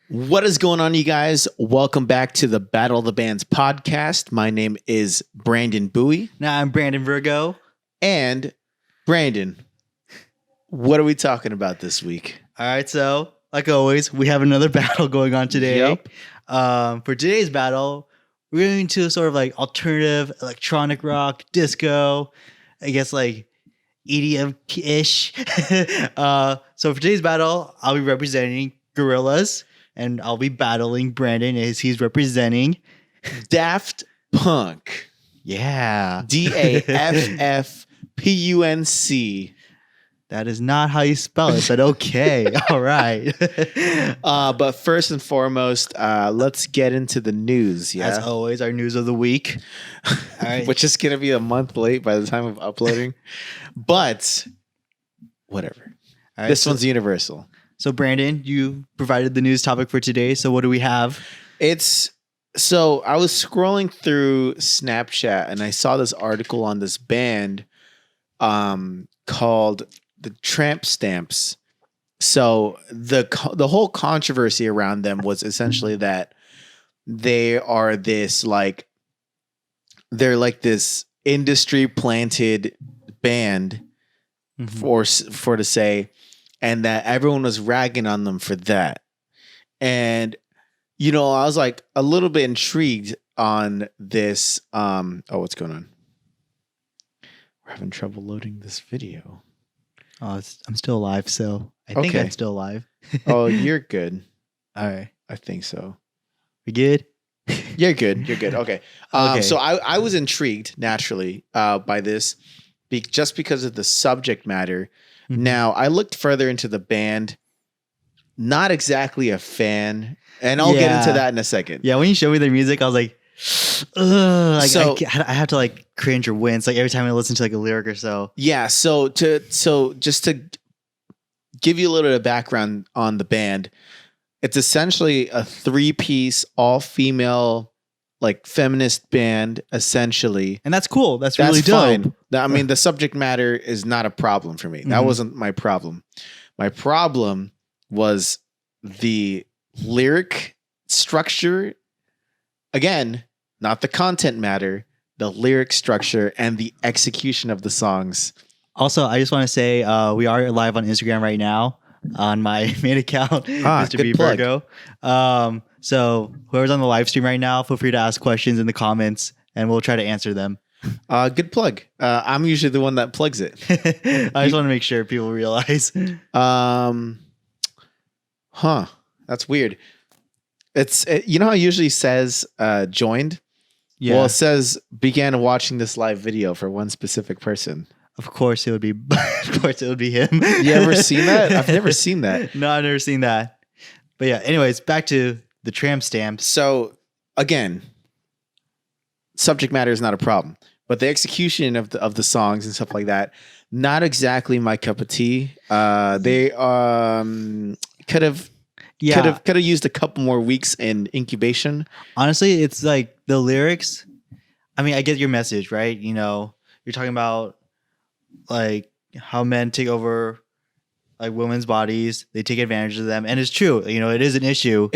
What is going on, you guys? Welcome back to the Battle of the Bands podcast. My name is Brandon Bowie. Now I'm Brandon Virgo. And Brandon, what are we talking about this week? All right, so like always, we have another battle going on today. Yep. For today's battle, we're going to sort of like alternative electronic rock, disco, I guess like EDM-ish. So for today's battle, I'll be representing Gorillaz, and I'll be battling Brandon as he's representing Daft Punk. Yeah. DAFFPUNC. That is not how you spell it, but okay. All right. But first and foremost, let's get into the news. Yeah, As always, our news of the week. All right. which is gonna be a month late by the time of uploading, but whatever. All right, This one's universal. So Brandon, you provided the news topic for today. So what do we have? So I was scrolling through Snapchat and I saw this article on this band called the Tramp Stamps. So the whole controversy around them was essentially that they're like this industry planted band for to say, and that everyone was ragging on them for that. And I was like a little bit intrigued on this. What's going on? We're having trouble loading this video. Oh, I'm still alive, so I think Okay. I'm still alive. Oh, you're good. All right. I think so. We good? You're good. You're good. Okay. Okay. So I was intrigued naturally by this just because of the subject matter. Mhm. Now, I looked further into the band. Not exactly a fan. And I'll get into Yeah. that in a second. Yeah, when you showed me their music, I was like, ugh, like So- I have to like cringe or wince like every time I listen to like a lyric or so. Yeah. So just to give you a little bit of background on the band, it's essentially a 3-piece, all-female, like feminist band, essentially. And that's cool. That's really dope. fine. I mean, the subject matter is not a problem for me. That Mhm. wasn't my problem. My problem was the lyric structure. Again, not the content matter, the lyric structure and the execution of the songs. Also, I just want to say we are live on Instagram right now on my main account, Mr. good B plug. Virgo. So whoever's on the live stream right now, feel free to ask questions in the comments and we'll try to answer them. Good plug. I'm usually the one that plugs it. I just want to make sure people realize. That's weird. You know how it usually says joined? Yeah, Well, it says began watching this live video for one specific person. of course it would be. Of course it would be him. You ever seen that? I've never seen that. No, I've never seen that. But yeah, anyways, back to the tramp stamps. So again, subject matter is not a problem, but the execution of the songs and stuff like that, not exactly my cup of tea. They could have used a couple more weeks in incubation. Honestly, it's like the lyrics. I mean, I get your message, right? You're talking about like how men take over like women's bodies, they take advantage of them, and it's true. It is an issue.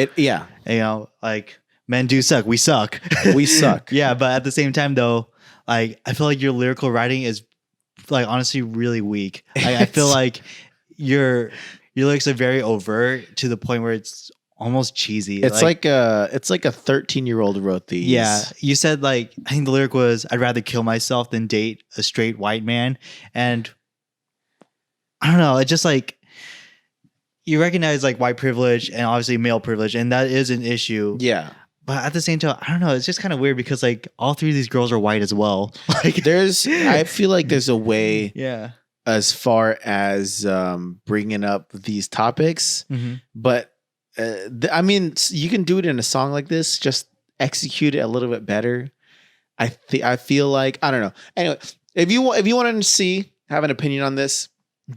Like men do suck. We suck. We suck. Yeah, but at the same time, though, like I feel like your lyrical writing is like honestly really weak. I feel like your lyrics are very overt to the point where it's almost cheesy. It's like a 13-year-old wrote these. Yeah, you said like I think the lyric was I'd rather kill myself than date a straight white man, and I don't know. It's just like you recognize like white privilege and obviously male privilege, and that is an issue. Yeah. But at the same time, I don't know. It's just kind of weird because like all three of these girls are white as well. Like I feel like there's a way yeah. as far as bringing up these topics, but I mean, you can do it in a song like this. Just execute it a little bit better. I feel like I don't know. Anyway, if you want to have an opinion on this,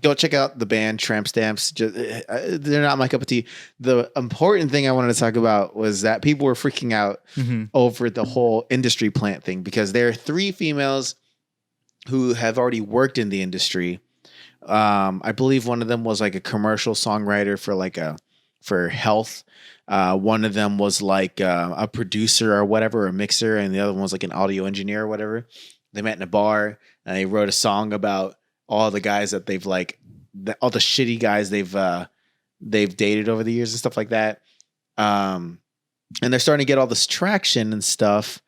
go check out the band Tramp Stamps. They're not my cup of tea. The important thing I wanted to talk about was that people were freaking out over the whole industry plant thing because there are 3 females who have already worked in the industry. I believe one of them was like a commercial songwriter for like a for health. One of them was like a producer or whatever, a mixer, and the other one was like an audio engineer or whatever. They met in a bar and they wrote a song about all the guys that they've like, all the shitty guys they've dated over the years and stuff like that. And they're starting to get all this traction and stuff.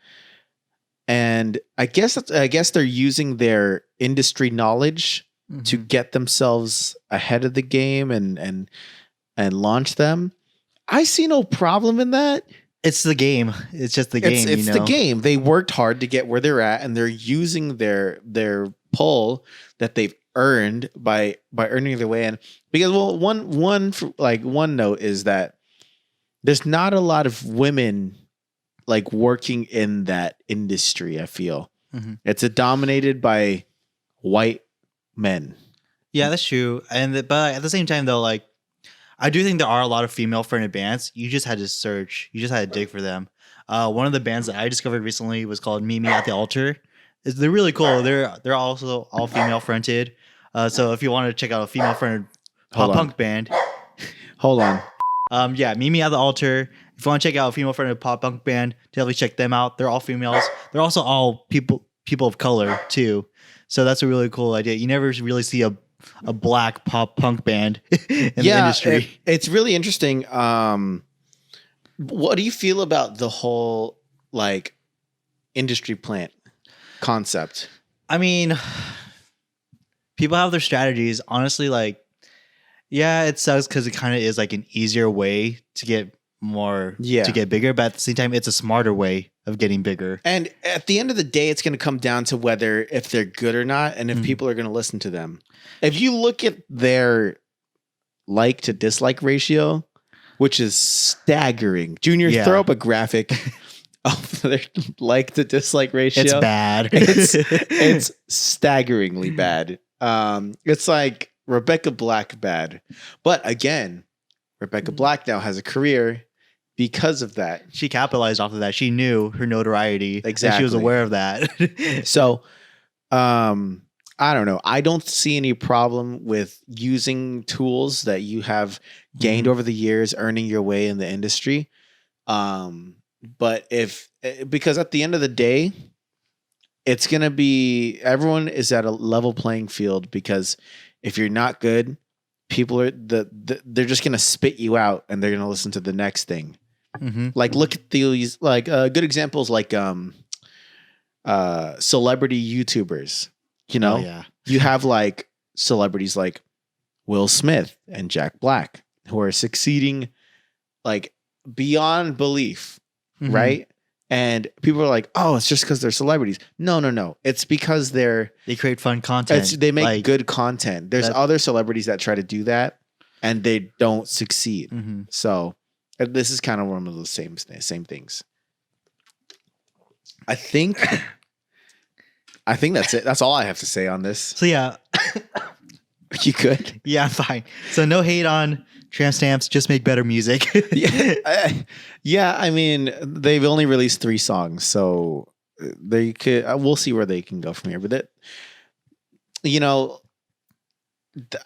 And I guess they're using their industry knowledge to get themselves ahead of the game and launch them. I see no problem in that. It's the game. It's just the game. It's the game. They worked hard to get where they're at, and they're using their pull that they've earned by earning their way in. Because one note is that there's not a lot of women like working in that industry. I feel it's dominated by white men. Yeah, that's true. But at the same time, though, like I do think there are a lot of female-friendly bands. You just had to search. You just had to dig for them. One of the bands that I discovered recently was called Meet Me at the Altar. They're really cool. They're also all female-fronted. So if you want to check out a female-fronted pop-punk band. Hold on. Yeah, Meet Me at the Altar. If you want to check out a female-fronted pop-punk band, definitely check them out. They're all females. They're also all people of color, too. So that's a really cool idea. You never really see a black pop punk band in the industry. It's really interesting. What do you feel about the whole like industry plant concept? I mean, people have their strategies. Honestly, like, yeah, it sucks because it kind of is like an easier way to get to get bigger, but at the same time, it's a smarter way of getting bigger. And at the end of the day, it's going to come down to whether if they're good or not, and if people are going to listen to them. If you look at their like to dislike ratio, which is staggering, Junior, throw up a graphic of their like to dislike ratio. It's bad. It's staggeringly bad. It's like Rebecca Black bad. But again, Rebecca Black now has a career because of that. She capitalized off of that. She knew her notoriety. Exactly. And she was aware of that. So, I don't know. I don't see any problem with using tools that you have gained over the years, earning your way in the industry. But because at the end of the day, it's going to be, everyone is at a level playing field, because if you're not good, people are they're just going to spit you out and they're going to listen to the next thing. Like, look at these, like, good examples, like, celebrity YouTubers, you know, you have like celebrities like Will Smith and Jack Black who are succeeding like beyond belief. Right. And people are like, oh, it's just because they're celebrities. No. It's because they create fun content. They make good content. There's other celebrities that try to do that and they don't succeed. So this is kind of one of those same things. I think that's it. That's all I have to say on this. So yeah. You good? Yeah, I'm fine. So no hate on tramp stamps, just make better music. Yeah, I mean, they've only released 3 songs, so they could. We'll see where they can go from here. But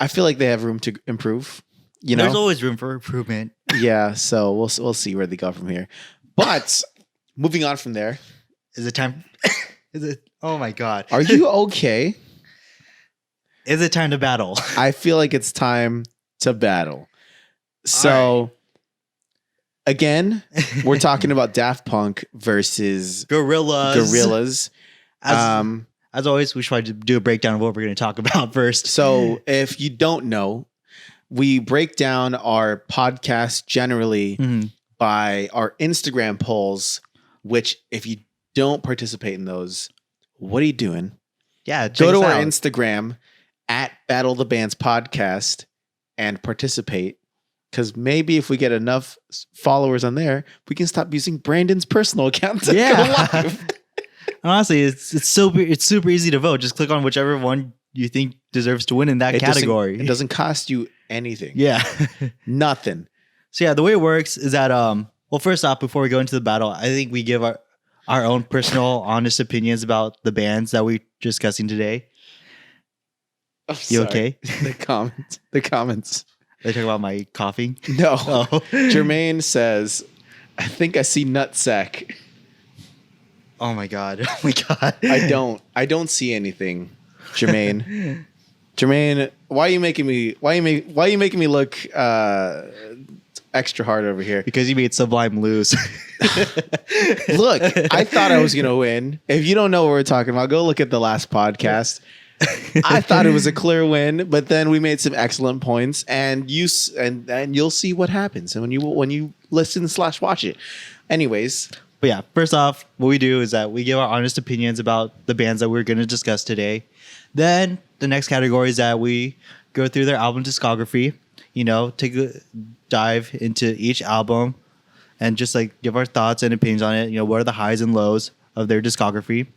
I feel like they have room to improve. There's always room for improvement. Yeah, so we'll see where they go from here. But moving on from there, is it time? Oh my God, are you okay? Is it time to battle? I feel like it's time to battle. So, again, we're talking about Daft Punk versus Gorillaz. As always, we try to do a breakdown of what we're going to talk about first. So, if you don't know, we break down our podcast generally by our Instagram polls, which if you don't participate in those, what are you doing? Yeah, go to our Instagram at Battle the Bands Podcast and participate. Because maybe if we get enough followers on there, we can stop using Brandon's personal account to go live. Honestly, it's super easy to vote. Just click on whichever one you think deserves to win in that category. It doesn't cost you anything. Yeah. Nothing. So yeah, the way it works is that well, first off, before we go into the battle, I think we give our own personal, honest opinions about the bands that we're discussing today. You okay? The comments. They talk about my coughing. No. Oh. Jermaine says, I think I see nutsack. Oh my god. Oh my god. I don't see anything, Jermaine. Jermaine, why are you making me look extra hard over here? Because you made Sublime lose. Look, I thought I was gonna win. If you don't know what we're talking about, go look at the last podcast. I thought it was a clear win, but then we made some excellent points, and you'll see what happens. And when you listen / watch it, anyways. But yeah, first off, what we do is that we give our honest opinions about the bands that we're going to discuss today. Then the next category is that we go through their album discography. You know, take a dive into each album and just like give our thoughts and opinions on it. You know, what are the highs and lows of their discography.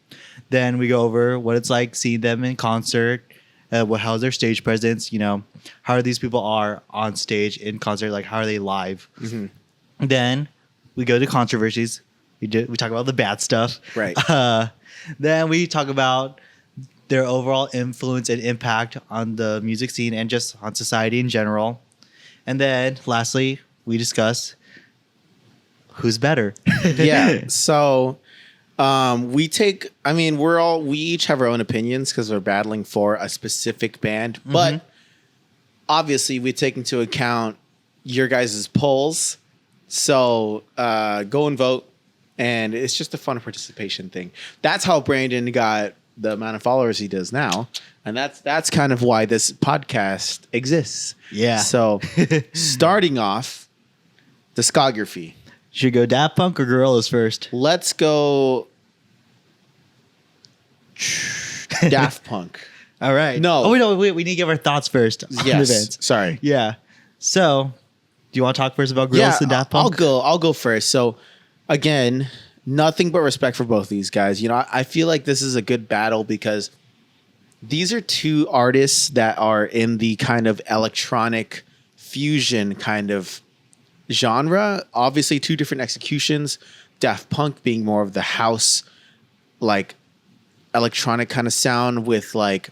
Then we go over what it's like seeing them in concert, how's their stage presence, you know, how these people are on stage in concert, like how are they live. Mm-hmm. Then we go to controversies. We talk about the bad stuff. Right. Then we talk about their overall influence and impact on the music scene and just on society in general. And then lastly, we discuss who's better. Yeah. So we each have our own opinions because we're battling for a specific band, mm-hmm. but obviously we take into account your guys' polls. So go and vote. And it's just a fun participation thing. That's how Brandon got the amount of followers he does now. And that's kind of why this podcast exists. Yeah. So starting off, discography. Should we go Daft Punk or Gorillaz first? Let's go Daft Punk. All right. No. Oh, wait, we need to give our thoughts first. Yes. Sorry. Yeah. So, do you want to talk first about Gorillaz and Daft Punk? I'll go first. So, again, nothing but respect for both these guys. You know, I feel like this is a good battle because these are two artists that are in the kind of electronic fusion kind of genre. Obviously, two different executions. Daft Punk being more of the house, like electronic kind of sound with like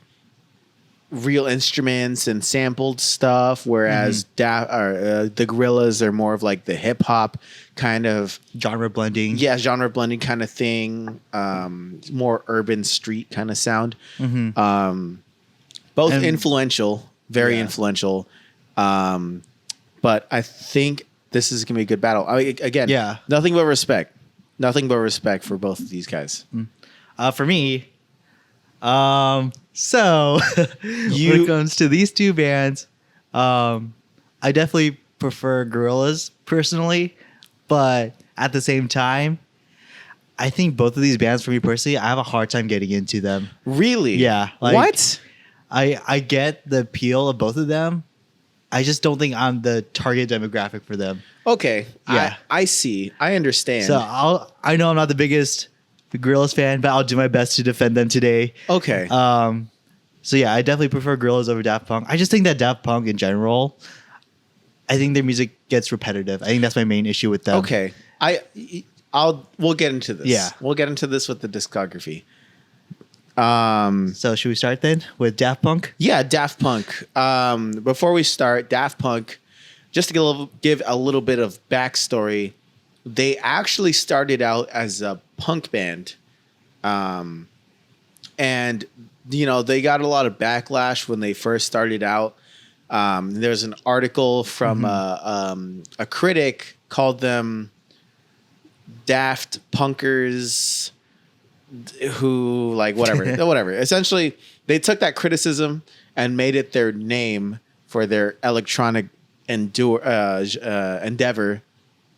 real instruments and sampled stuff, whereas the Gorillaz are more of like the hip hop kind of genre blending. Yeah, genre blending kind of thing. More urban street kind of sound. Mm-hmm. Both influential, very influential. But I think this is gonna be a good battle. I mean, again, nothing but respect. Nothing but respect for both of these guys. For me, so when it comes to these two bands, I definitely prefer Gorillaz personally, but at the same time, I think both of these bands, for me personally, I have a hard time getting into them. Really? Yeah. Like, what? I get the appeal of both of them. I just don't think I'm the target demographic for them. Okay. Yeah. I see. I understand. So I know I'm not the biggest Gorillaz fan, but I'll do my best to defend them today. Okay. So yeah, I definitely prefer Gorillaz over Daft Punk. I just think that Daft Punk in general, I think their music gets repetitive. I think that's my main issue with them. Okay. We'll get into this. Yeah. We'll get into this with the discography. So should we start then with Daft Punk? Yeah, Daft Punk. Before we start, Daft Punk, just to give a little bit of backstory, they actually started out as a punk band. And, you know, they got a lot of backlash when they first started out. There's an article from a critic called them Daft Punkers who, like, whatever. Essentially, they took that criticism and made it their name for their electronic endeavor,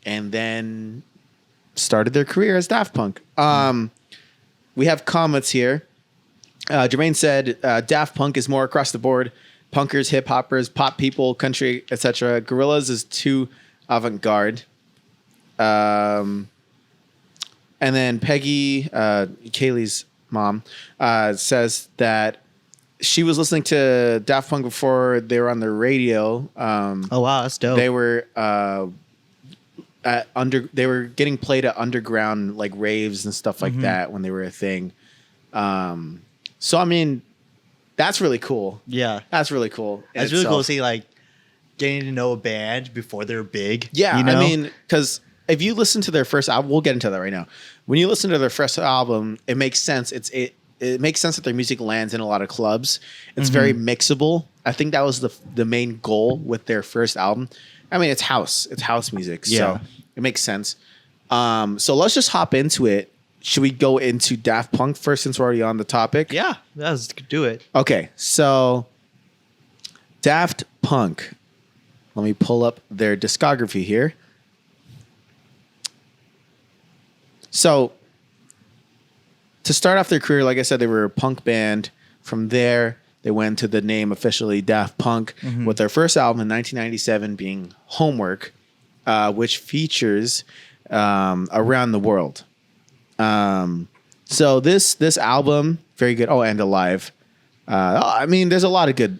and then started their career as Daft Punk. We have comments here. Jermaine said Daft Punk is more across the board. Punkers, hip hoppers, pop people, country, etc. Gorillaz is too avant-garde. And then Peggy, Kaylee's mom, says that she was listening to Daft Punk before they were on the radio. Oh wow, that's dope. They were they were getting played at underground like raves and stuff like that when they were a thing. So I mean, that's really cool. Yeah, that's really cool. It's really cool to see like getting to know a band before they're big. Yeah, you know? I mean, because if you listen to their first album, we'll get into that right now. When you listen to their first album, it makes sense. It makes sense that their music lands in a lot of clubs. It's very mixable. I think that was the main goal with their first album. I mean, it's house music, so it makes sense. So let's just hop into it. Should we go into Daft Punk first, since we're already on the topic? Yeah, let's do it. Okay, so Daft Punk. Let me pull up their discography here. So, to start off their career, like I said, they were a punk band. From there, they went to the name officially Daft Punk, with their first album in 1997 being Homework, which features Around the World. So this album, very good. Oh, and Alive. I mean, there's a lot of good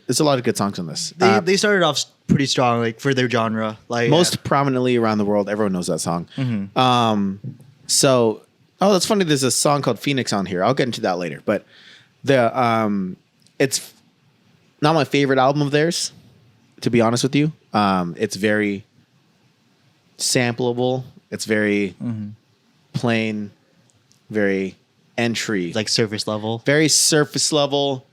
songs on this. They started off pretty strong, like for their genre, like most prominently Around the World. Everyone knows that song. So, that's funny. There's a song called Phoenix on here. I'll get into that later. But it's not my favorite album of theirs, to be honest with you. It's very sampleable. It's very plain, very entry, like surface level. Very surface level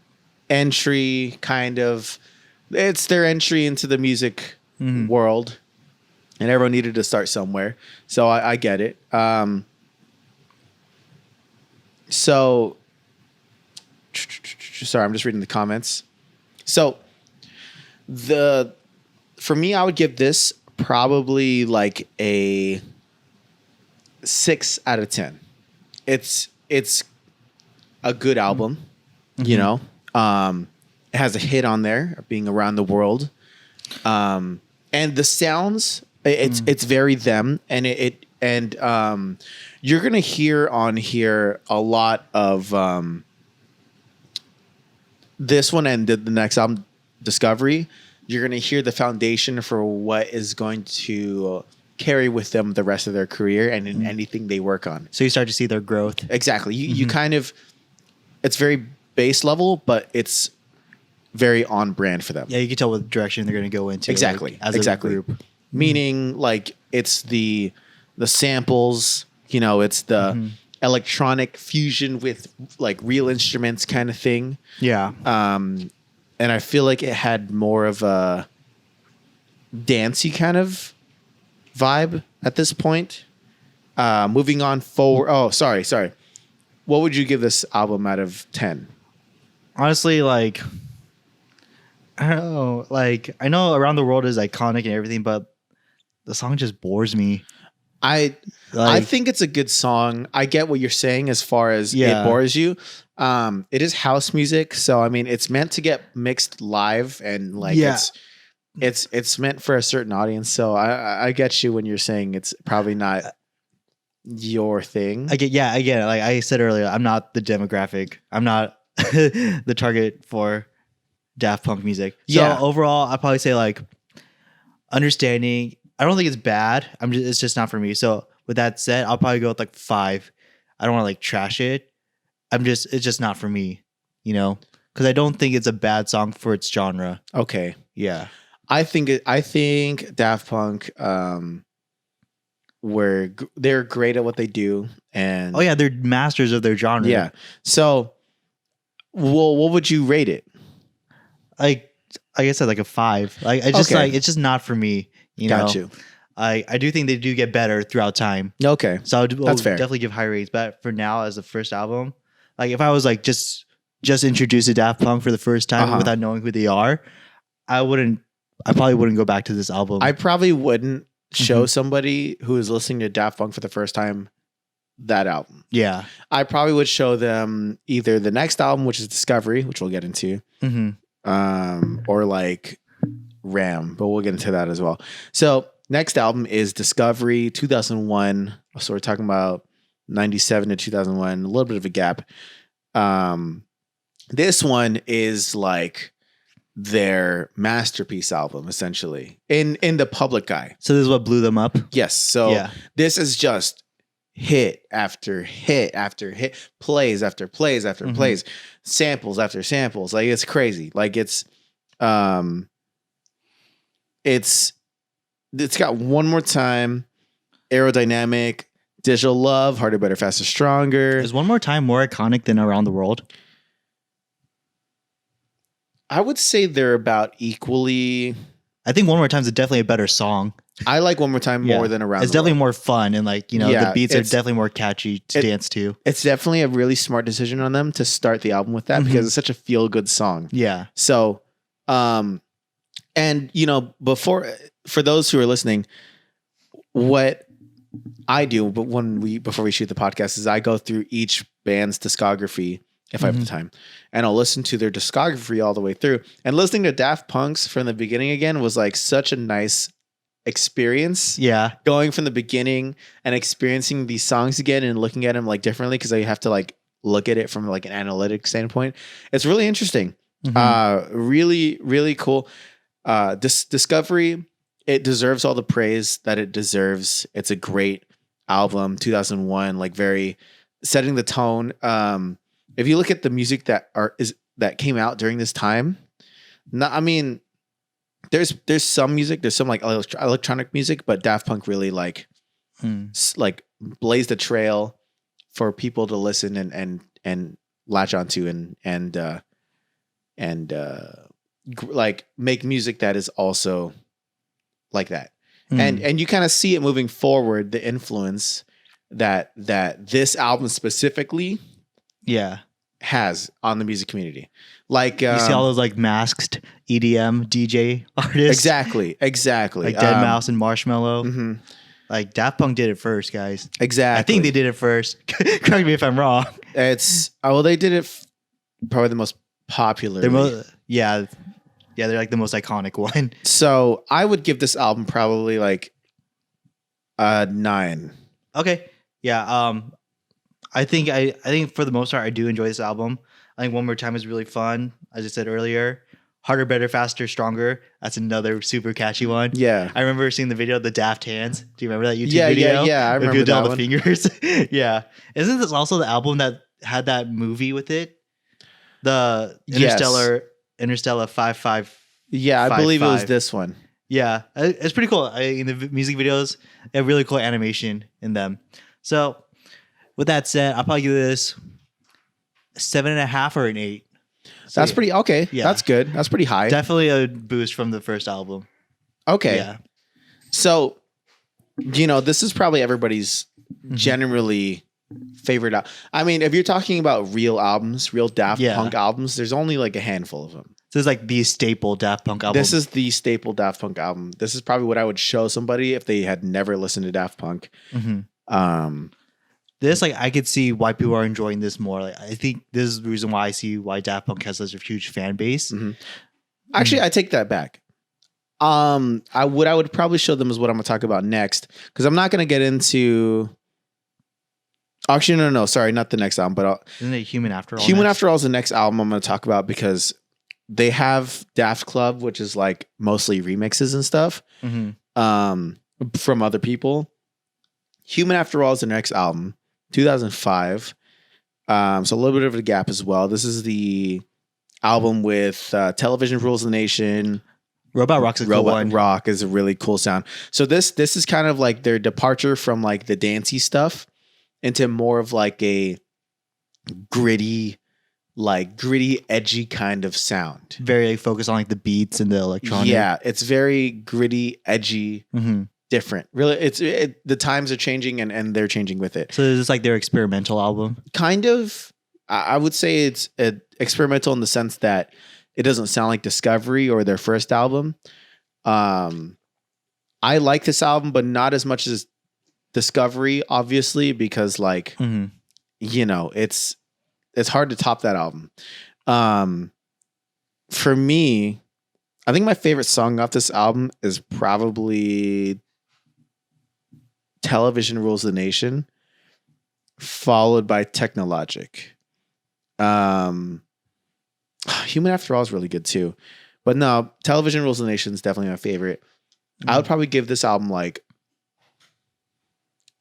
entry kind of. It's their entry into the music world, and everyone needed to start somewhere. So I get it. So, sorry, I'm just reading the comments. So, for me, I would give this probably like a 6 out of 10. It's a good album, you know. It has a hit on there, being Around the World, and the sounds. It's very them, and you're gonna hear on here a lot of this one and the next album, Discovery. You're gonna hear the foundation for what is going to carry with them the rest of their career and in anything they work on. So you start to see their growth. Exactly. You kind of, it's very base level, but it's very on brand for them. Yeah, you can tell what direction they're going to go into. Exactly. Like, as a group. Meaning, like, it's the samples, you know, it's the electronic fusion with like real instruments kind of thing. Yeah. And I feel like it had more of a dancey kind of vibe at this point. Moving on forward. Oh, sorry. What would you give this album out of 10? Honestly, like, I don't know. Like, I know Around the World is iconic and everything, but the song just bores me. I think it's a good song. I get what you're saying as far as it bores you. It is house music, so I mean, it's meant to get mixed live, and like it's meant for a certain audience. So I get you when you're saying it's probably not your thing. I get it. Like I said earlier, I'm not the demographic. I'm not the target for Daft Punk music. So overall, I'd probably say like understanding. I don't think it's bad. It's just not for me. So with that said, I'll probably go with like 5. I don't want to like trash it. It's just not for me, you know, because I don't think it's a bad song for its genre. Okay. Yeah. I think Daft Punk, they're great at what they do, and they're masters of their genre. Yeah. So, well, what would you rate it? Like I said, like a 5. Like I just like it's just not for me. You know, Got you. I do think they do get better throughout time. Okay, so that's fair. Definitely give high rates. But for now, as the first album, like if I was like just introduced to Daft Punk for the first time without knowing who they are, I probably wouldn't go back to this album. I probably wouldn't show somebody who is listening to Daft Punk for the first time that album. Yeah, I probably would show them either the next album, which is Discovery, which we'll get into, or like Ram, but we'll get into that as well. So next album is Discovery, 2001. So we're talking about 97 to 2001, a little bit of a gap. This one is like their masterpiece album, essentially, in the public eye. So this is what blew them up? Yes. So this is just hit after hit after hit, plays after plays after plays, samples after samples. Like, it's crazy. Like, it's it's got One More Time, Aerodynamic, Digital Love, Harder, Better, Faster, Stronger. Is One More Time more iconic than Around the World? I would say they're about equally. I think One More Time is definitely a better song. I like One More Time more than Around It's the definitely World. more fun and like, you know, Yeah, the beats are it's- definitely more catchy to dance to. It's definitely a really smart decision on them to start the album with that because it's such a feel good song. Yeah. So, and you know, for those who are listening, what I do, but before we shoot the podcast, is I go through each band's discography if I have the time, and I'll listen to their discography all the way through. And listening to Daft Punk's from the beginning again was like such a nice experience. Yeah. Going from the beginning and experiencing these songs again and looking at them like differently because I have to like look at it from like an analytic standpoint. It's really interesting. Really, really cool. Discovery, it deserves all the praise that it deserves. It's a great album. 2001, like very setting the tone. If you look at the music that came out during this time, I mean, there's some music, there's some like electronic music, but Daft Punk really like blazed a trail for people to listen and latch onto and like make music that is also like that. And you kind of see it moving forward, the influence that this album specifically has on the music community. Like you see all those like masked EDM DJ artists. Exactly. Like Dead Mouse and Marshmello. Like Daft Punk did it first, guys. Exactly. I think they did it first. Correct me if I'm wrong. They did it probably the most popular. Yeah, they're like the most iconic one. So I would give this album probably like a 9. Okay. Yeah. I think for the most part I do enjoy this album. I think One More Time is really fun. As I said earlier, Harder, Better, Faster, Stronger. That's another super catchy one. Yeah. I remember seeing the video of the Daft Hands. Do you remember that YouTube video? Yeah. I remember that all one. the fingers. Yeah. Isn't this also the album that had that movie with it? The Interstellar 555. Yeah, I believe it was this one. Yeah, it's pretty cool. In the music videos, they have really cool animation in them. So, with that said, I'll probably give this 7.5 or an 8. So, That's pretty okay. Yeah. That's good. That's pretty high. Definitely a boost from the first album. Okay. Yeah. So, this is probably everybody's generally favorite. I mean, if you're talking about real albums, real Daft Punk albums, there's only like a handful of them. This is like the staple Daft Punk album. This is the staple Daft Punk album. This is probably what I would show somebody if they had never listened to Daft Punk. This, like, I could see why people are enjoying this more. Like, I think this is the reason why I see why Daft Punk has such a huge fan base. Actually, I take that back. I would probably show them is what I'm gonna talk about next because I'm not gonna get into. Actually, no, sorry, not the next album, but Isn't it Human After All? Human After All is the next album I'm gonna talk about because they have Daft Club, which is like mostly remixes and stuff from other people. Human After All is the next album, 2005. So a little bit of a gap as well. This is the album with Television Rules the Nation. Robot Rock's a cool one. Rock is a really cool sound. So this is kind of like their departure from like the dancey stuff into more of like a gritty, edgy kind of sound. Very focused on like the beats and the electronic. Yeah, it's very gritty, edgy, different. Really, the times are changing and they're changing with it. So this is like their experimental album. Kind of. I would say it's experimental in the sense that it doesn't sound like Discovery or their first album. I like this album, but not as much as Discovery, obviously, because like, it's hard to top that album. For me, I think my favorite song off this album is probably Television Rules the Nation, followed by Technologic. Human After All is really good too. But no, Television Rules the Nation is definitely my favorite. I would probably give this album like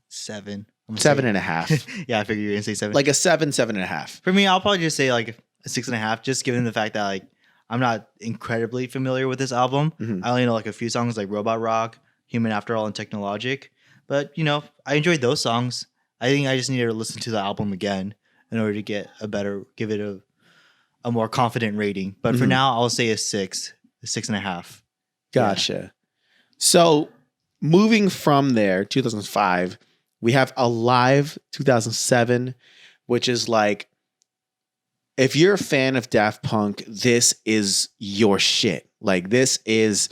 7. 7.5. Yeah, I figured you were gonna say 7. Like a 7.5. For me, I'll probably just say like a 6.5, just given the fact that like I'm not incredibly familiar with this album. I only know like a few songs like Robot Rock, Human After All, and Technologic. But I enjoyed those songs. I think I just needed to listen to the album again in order to give it a more confident rating. But for now, I'll say a 6.5. Gotcha. Yeah. So moving from there, 2005, we have Alive 2007, which is like, if you're a fan of Daft Punk, this is your shit. Like this is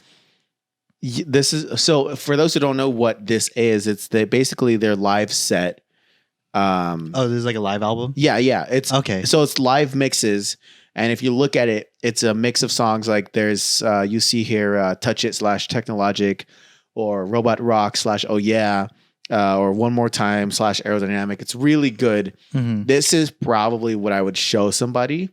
so for those who don't know what this is, it's basically their live set. This is like a live album? Yeah. It's okay. So it's live mixes. And if you look at it, it's a mix of songs. Like there's, you see here, Touch It / Technologic, or Robot Rock / Oh Yeah, or One More Time / Aerodynamic. It's really good. This is probably what I would show somebody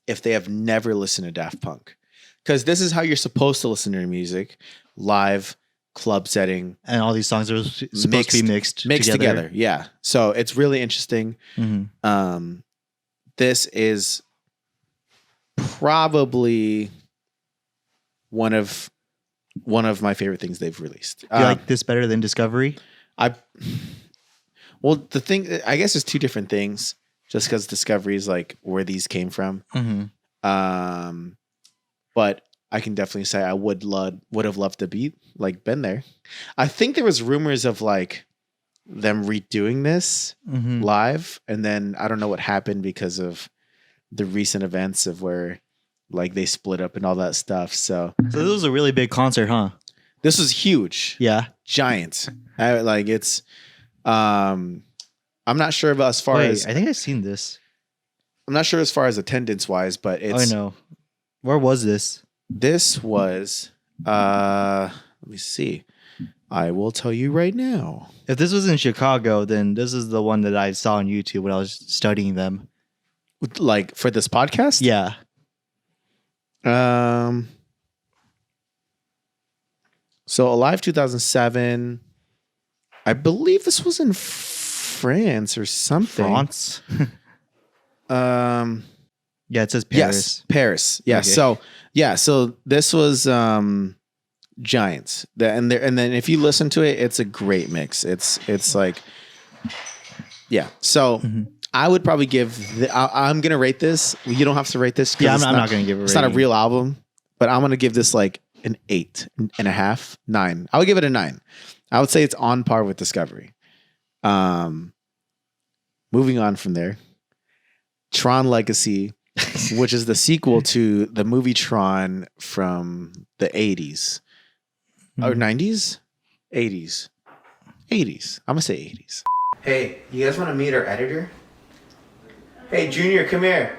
if they have never listened to Daft Punk. Because this is how you're supposed to listen to your music. Live, club setting. And all these songs are supposed to be mixed together. Yeah. So it's really interesting. This is probably one of my favorite things they've released. Do you like this better than Discovery? Well, the thing, I guess, is two different things. Just because Discovery is like where these came from. But I can definitely say I would have loved to been there. I think there was rumors of like them redoing this live, and then I don't know what happened because of the recent events of where like they split up and all that stuff. So this was a really big concert, huh? This was huge. Yeah. Giant. It's I'm not sure about as far as I think I've seen this. I'm not sure as far as attendance wise, but it's I know. Where was this? This was let me see. I will tell you right now. If this was in Chicago, then this is the one that I saw on YouTube when I was studying them. Like for this podcast? Yeah. So Alive 2007. I believe this was in France or something. France? Yeah, it says Paris. Yes, Paris. Yeah. Okay. So this was Giants. And then if you listen to it, it's a great mix. It's like, yeah. So I would probably give. I'm gonna rate this. You don't have to rate this. Yeah, I'm not gonna give it. It's not a real album, but I'm gonna give this like an 8.5, 9. I would give it a 9. I would say it's on par with Discovery. Moving on from there, Tron Legacy, which is the sequel to the movie Tron from the 80s or 90s, 80s. I'm gonna say 80s. Hey, you guys want to meet our editor? Hey, Junior, come here.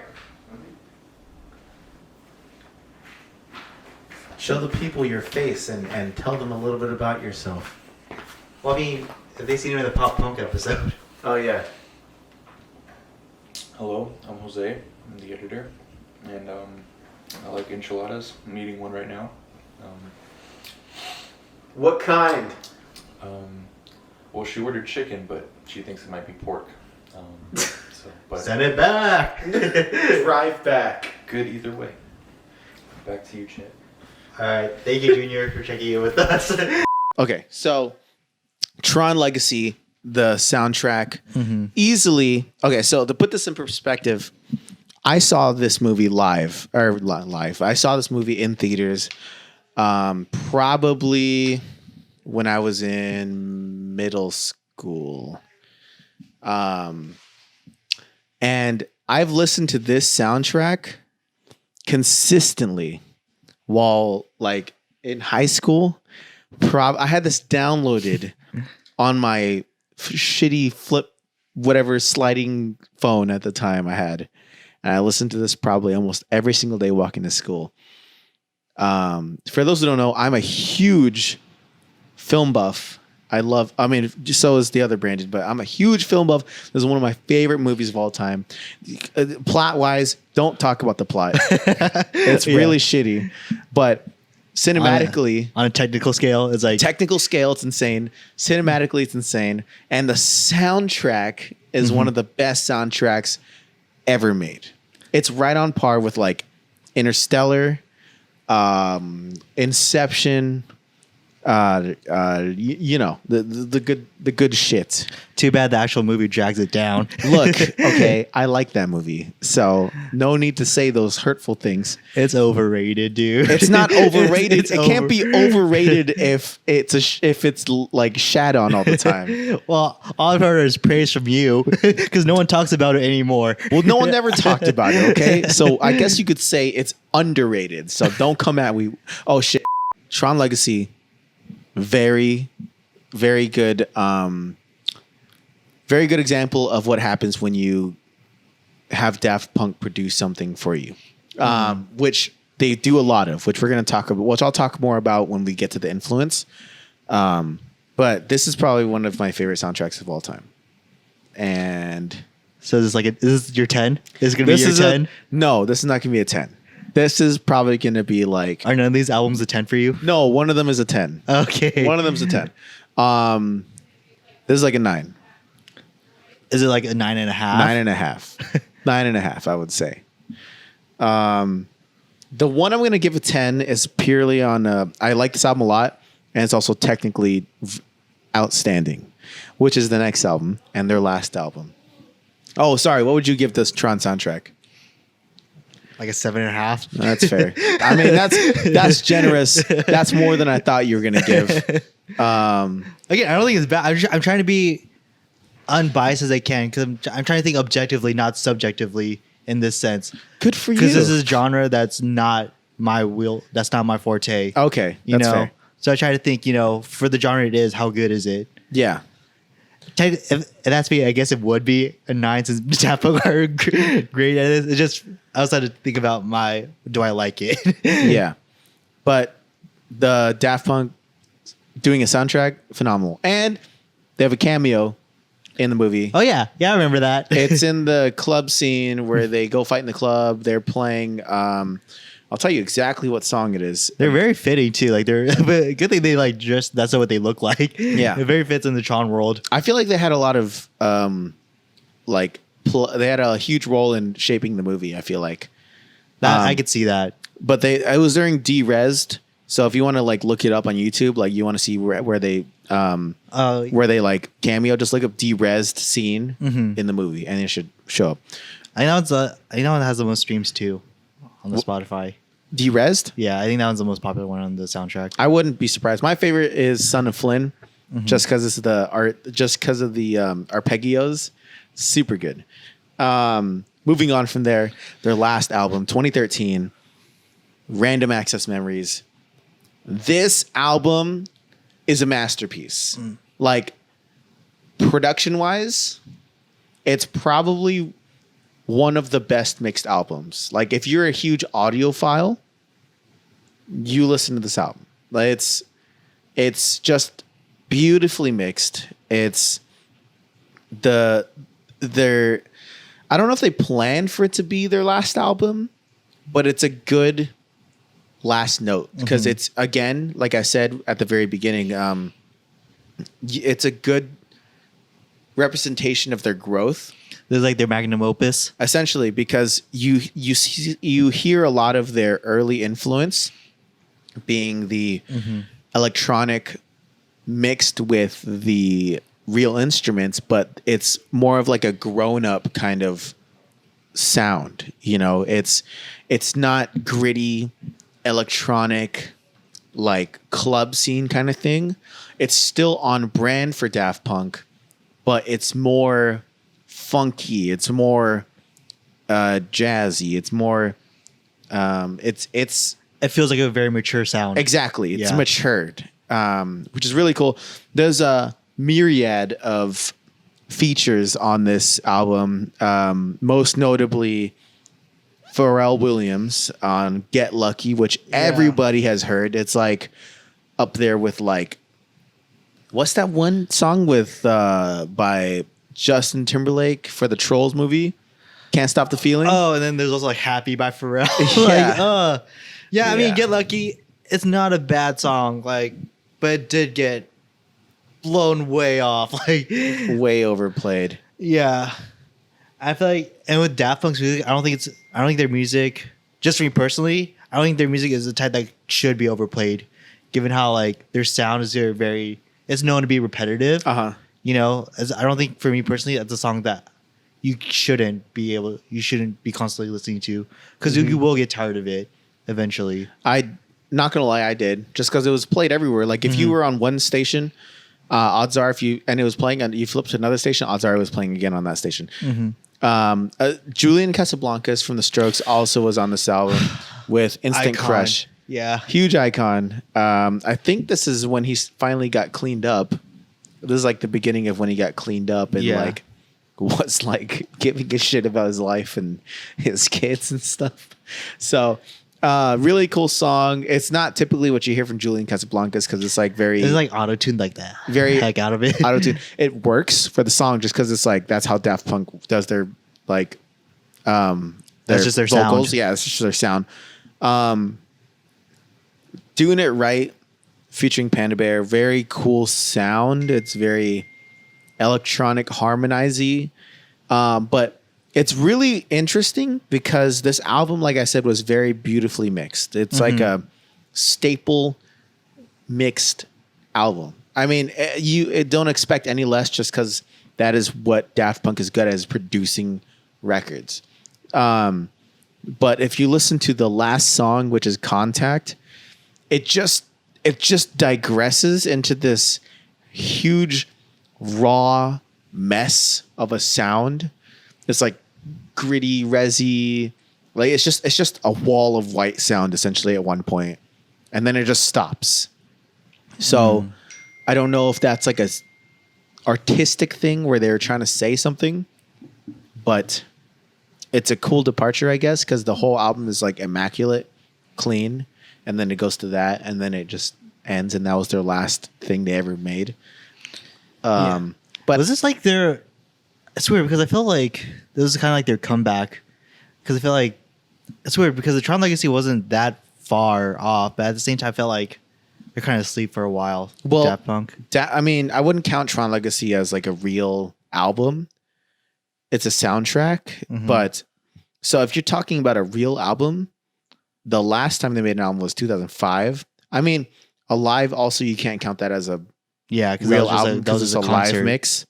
Show the people your face and tell them a little bit about yourself. Well, I mean, have they seen you in the Pop Punk episode? Oh, yeah. Hello, I'm Jose. I'm the editor. And I like enchiladas. I'm eating one right now. What kind? Well, she ordered chicken, but she thinks it might be pork. But Send it back. Drive back. Good either way. Back to you, Chad. All right. Thank you, Junior, for checking in with us. Okay, so Tron Legacy, the soundtrack, easily. Okay, so to put this in perspective, I saw this movie live. I saw this movie in theaters, probably when I was in middle school. And I've listened to this soundtrack consistently while like in high school. I had this downloaded on my shitty flip, whatever sliding phone at the time I had. And I listened to this probably almost every single day walking to school. For those who don't know, I'm a huge film buff. So is the other Brandon, but I'm a huge film buff. This is one of my favorite movies of all time. Plot wise, don't talk about the plot. It's really shitty, but cinematically, on a technical scale, it's like it's insane. Cinematically, it's insane, and the soundtrack is one of the best soundtracks ever made. It's right on par with like Interstellar, Inception. You know, the good shit. Too bad the actual movie drags it down. Look, okay, I like that movie, so no need to say those hurtful things. It's overrated, dude. It's not overrated. It's it can't be overrated if it's like shat on all the time. Well, all I've heard is praise from you because no one talks about it anymore. Well, no one ever talked about it. Okay, so I guess you could say it's underrated. So don't come at me. Oh shit, Tron Legacy. Very, very good. Very good example of what happens when you have Daft Punk produce something for you, which they do a lot of. Which we're going to talk about. Which I'll talk more about when we get to the influence. But this is probably one of my favorite soundtracks of all time. And so is this your 10? Is it going to be your 10? No, this is not going to be a 10. This is probably going to be like... Are none of these albums a 10 for you? No, one of them is a 10. Okay. One of them's a 10. This is like a 9. Is it like a 9.5? 9.5. 9.5, I would say. The one I'm going to give a 10 is purely on... I like this album a lot, and it's also technically outstanding, which is the next album and their last album. Oh, sorry. What would you give this Tron soundtrack? Like a 7.5. That's fair. I mean, that's generous. That's more than I thought you were gonna give. Again, I don't think it's bad. I'm trying to be unbiased as I can because I'm trying to think objectively, not subjectively, in this sense. Good for you. Because this is a genre that's not my wheel. That's not my forte. Okay, you know. Fair. So I try to think, for the genre it is, how good is it? Yeah. If that's me, I guess it would be a 9 since Daft Punk are great at it. It's just I was trying to think about do I like it? Yeah, but the Daft Punk doing a soundtrack, phenomenal, and they have a cameo in the movie. Oh yeah, I remember that. It's in the club scene where they go fight in the club. They're playing. I'll tell you exactly what song it is. They're very fitting too. Like but good thing they like just that's what they look like. Yeah, it very fits in the Tron world. I feel like they had a lot of they had a huge role in shaping the movie. I feel like I could see that. But it was during Derezzed. So if you want to like look it up on YouTube, like you want to see where they like cameo, just look up Derezzed scene in the movie, and it should show up. I know it has the most streams too on the Spotify. Derezzed? Yeah, I think that one's the most popular one on the soundtrack. I wouldn't be surprised. My favorite is Son of Flynn, just because it's the art, just because of the arpeggios. Super good. Moving on from there, their last album, 2013, Random Access Memories. This album is a masterpiece. Like, production-wise, it's probably one of the best mixed albums. Like, if you're a huge audiophile, you listen to this album. Like, it's just beautifully mixed. It's I don't know if they planned for it to be their last album, but it's a good last note because it's, again, like I said at the very beginning, it's a good representation of their growth. There's like their magnum opus, essentially, because you hear a lot of their early influence being the electronic mixed with the real instruments, but it's more of like a grown-up kind of sound. It's not gritty electronic like club scene kind of thing. It's still on brand for Daft Punk, but it's more funky. It's more jazzy. It's more it feels like a very mature sound. Exactly. It's matured, which is really cool. There's a myriad of features on this album, most notably Pharrell Williams on Get Lucky, which everybody has heard. It's like up there with like, what's that one song with by Justin Timberlake for the Trolls movie? Can't Stop the Feeling. Oh, and then there's also like Happy by Pharrell. I mean, Get Lucky, it's not a bad song, like, but it did get blown way off, like way overplayed. Yeah. I feel like, and with Daft Punk's music, I don't think their music, just for me personally, I don't think their music is the type that should be overplayed, given how like their sound is very. It's known to be repetitive. You know, as I don't think for me personally, that's a song that you shouldn't be constantly listening to because you will get tired of it eventually. I not gonna lie, I did just because it was played everywhere. Like if you were on one station, odds are it was playing and you flipped to another station, odds are it was playing again on that station. Julian Casablancas from The Strokes also was on this album with Instant Icon. Crush. Yeah. Huge icon. I think this is when he finally got cleaned up. This is like the beginning of when he got cleaned up and like was like giving a shit about his life and his kids and stuff. So really cool song. It's not typically what you hear from Julian Casablancas because it's like it's like auto-tuned like that. Very heck out of it. Auto-tuned. It works for the song just because it's like that's how Daft Punk does their like that's just their vocals. sound. Yeah, it's just their sound. Doing It Right, featuring Panda Bear, very cool sound. It's very electronic harmonizy. But it's really interesting because this album, like I said, was very beautifully mixed. It's like a staple mixed album. I mean, you don't expect any less just because that is what Daft Punk is good at, is producing records. But if you listen to the last song, which is Contact, it just digresses into this huge raw mess of a sound. It's like gritty, resi, like it's just a wall of white sound essentially at one point, and then it just stops. So I don't know if that's like a artistic thing where they're trying to say something, but it's a cool departure, I guess, because the whole album is like immaculate, clean, and then it goes to that, and then it just ends, and that was their last thing they ever made. But was this like their? It's weird because I feel like this was kind of like their comeback. Because I feel like it's weird because the Tron Legacy wasn't that far off, but at the same time, I felt like they're kind of asleep for a while. Well, Daft Punk. I mean, I wouldn't count Tron Legacy as like a real album. It's a soundtrack, but so if you're talking about a real album, the last time they made an album was 2005. I mean, Alive also you can't count that as a real album because it's a live mix.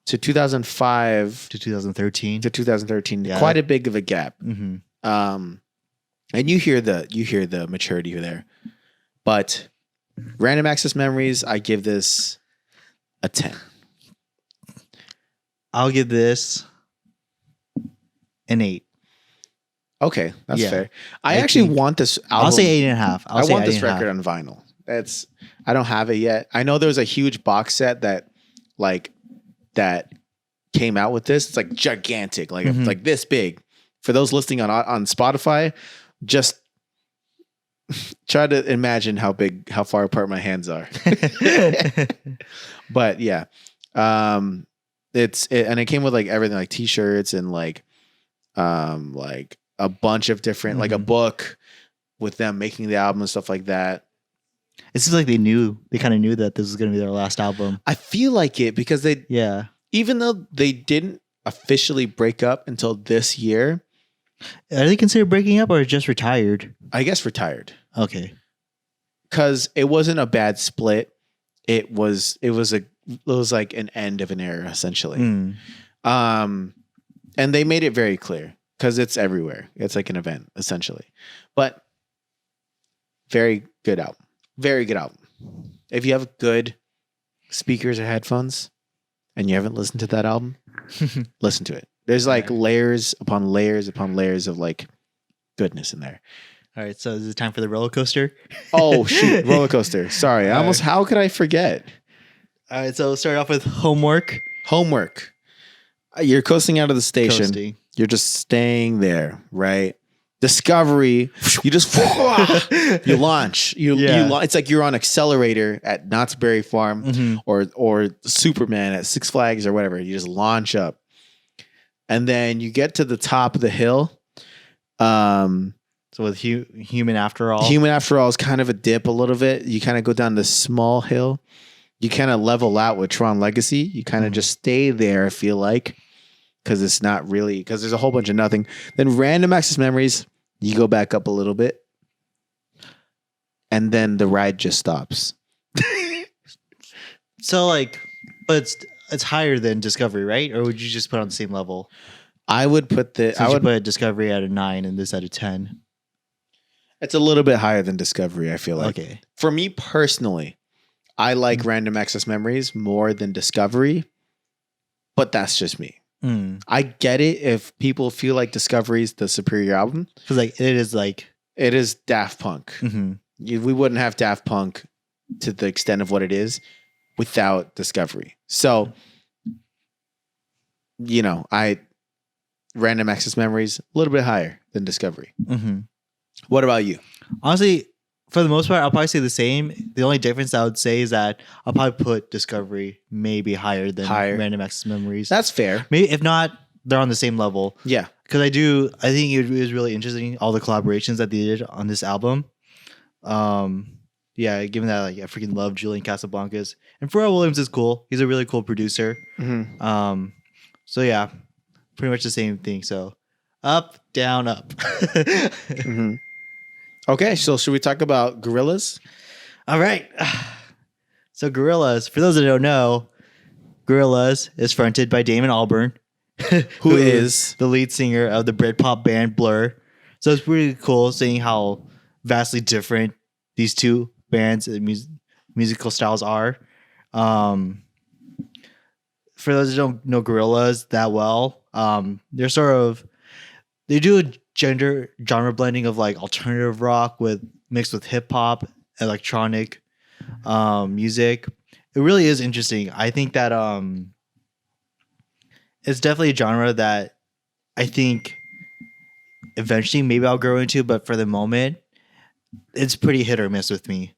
To 2005 to 2013 to 2013, quite a big of a gap. And you hear the maturity there. But Random Access Memories, I give this a 10. I'll give this an 8. Okay, that's fair. I actually want this album. I'll say 8.5. I want this record on vinyl. I don't have it yet. I know there's a huge box set that came out with this. It's like gigantic, like this big. For those listening on Spotify, just try to imagine how far apart my hands are. But yeah, and it came with like everything, like t-shirts and like a bunch of different, like a book with them making the album and stuff like that. It seems like they kind of knew that this was going to be their last album. I feel like it because even though they didn't officially break up until this year. Are they considered breaking up or just retired? I guess retired. Okay. Because it wasn't a bad split. It was like an end of an era, essentially. And they made it very clear because it's everywhere. It's like an event, essentially. But very good album. Very good album. If you have good speakers or headphones and you haven't listened to that album, listen to it. There's like layers upon layers upon layers of like goodness in there. All right, so is it time for the roller coaster? Oh shoot, roller coaster. Sorry, how could I forget? All right, so we'll start off with homework. Homework. You're coasting out of the station. Coasting. You're just staying there, right? Discovery. You just you launch. You it's like you're on accelerator at Knott's Berry Farm or Superman at Six Flags or whatever. You just launch up. And then you get to the top of the hill. So with Human After All. Human After All is kind of a dip a little bit. You kind of go down this small hill. You kind of level out with Tron Legacy. You kind of just stay there, I feel like. Because it's not really, because there's a whole bunch of nothing. Then Random Access Memories You go back up a little bit, and then the ride just stops. So like, but it's higher than Discovery, right? Or would you just put it on the same level? I would put Since you put Discovery at a 9 and this at a 10. It's a little bit higher than Discovery, I feel like. Okay. For me personally, I like Random Access Memories more than Discovery, but that's just me. I get it if people feel like Discovery is the superior album. Because like it is Daft Punk. We wouldn't have Daft Punk to the extent of what it is without Discovery. So, Random Access Memories a little bit higher than Discovery. What about you? Honestly, for the most part, I'll probably say the same. The only difference I would say is that I'll probably put Discovery maybe higher than Random Access Memories. That's fair. Maybe if not, they're on the same level. Yeah. Because I think it was really interesting, all the collaborations that they did on this album. Yeah, given that like I freaking love Julian Casablancas. And Pharrell Williams is cool. He's a really cool producer. So yeah, pretty much the same thing. So up, down, up. Okay, so should we talk about Gorillaz? All right. So Gorillaz, for those that don't know, Gorillaz is fronted by Damon Albarn, who is the lead singer of the Britpop band Blur. So it's pretty cool seeing how vastly different these two bands and musical styles are. For those that don't know Gorillaz that well, they do a genre blending of like alternative rock mixed with hip hop, electronic music. It really is interesting. I think that it's definitely a genre that I think eventually maybe I'll grow into, but for the moment, it's pretty hit or miss with me,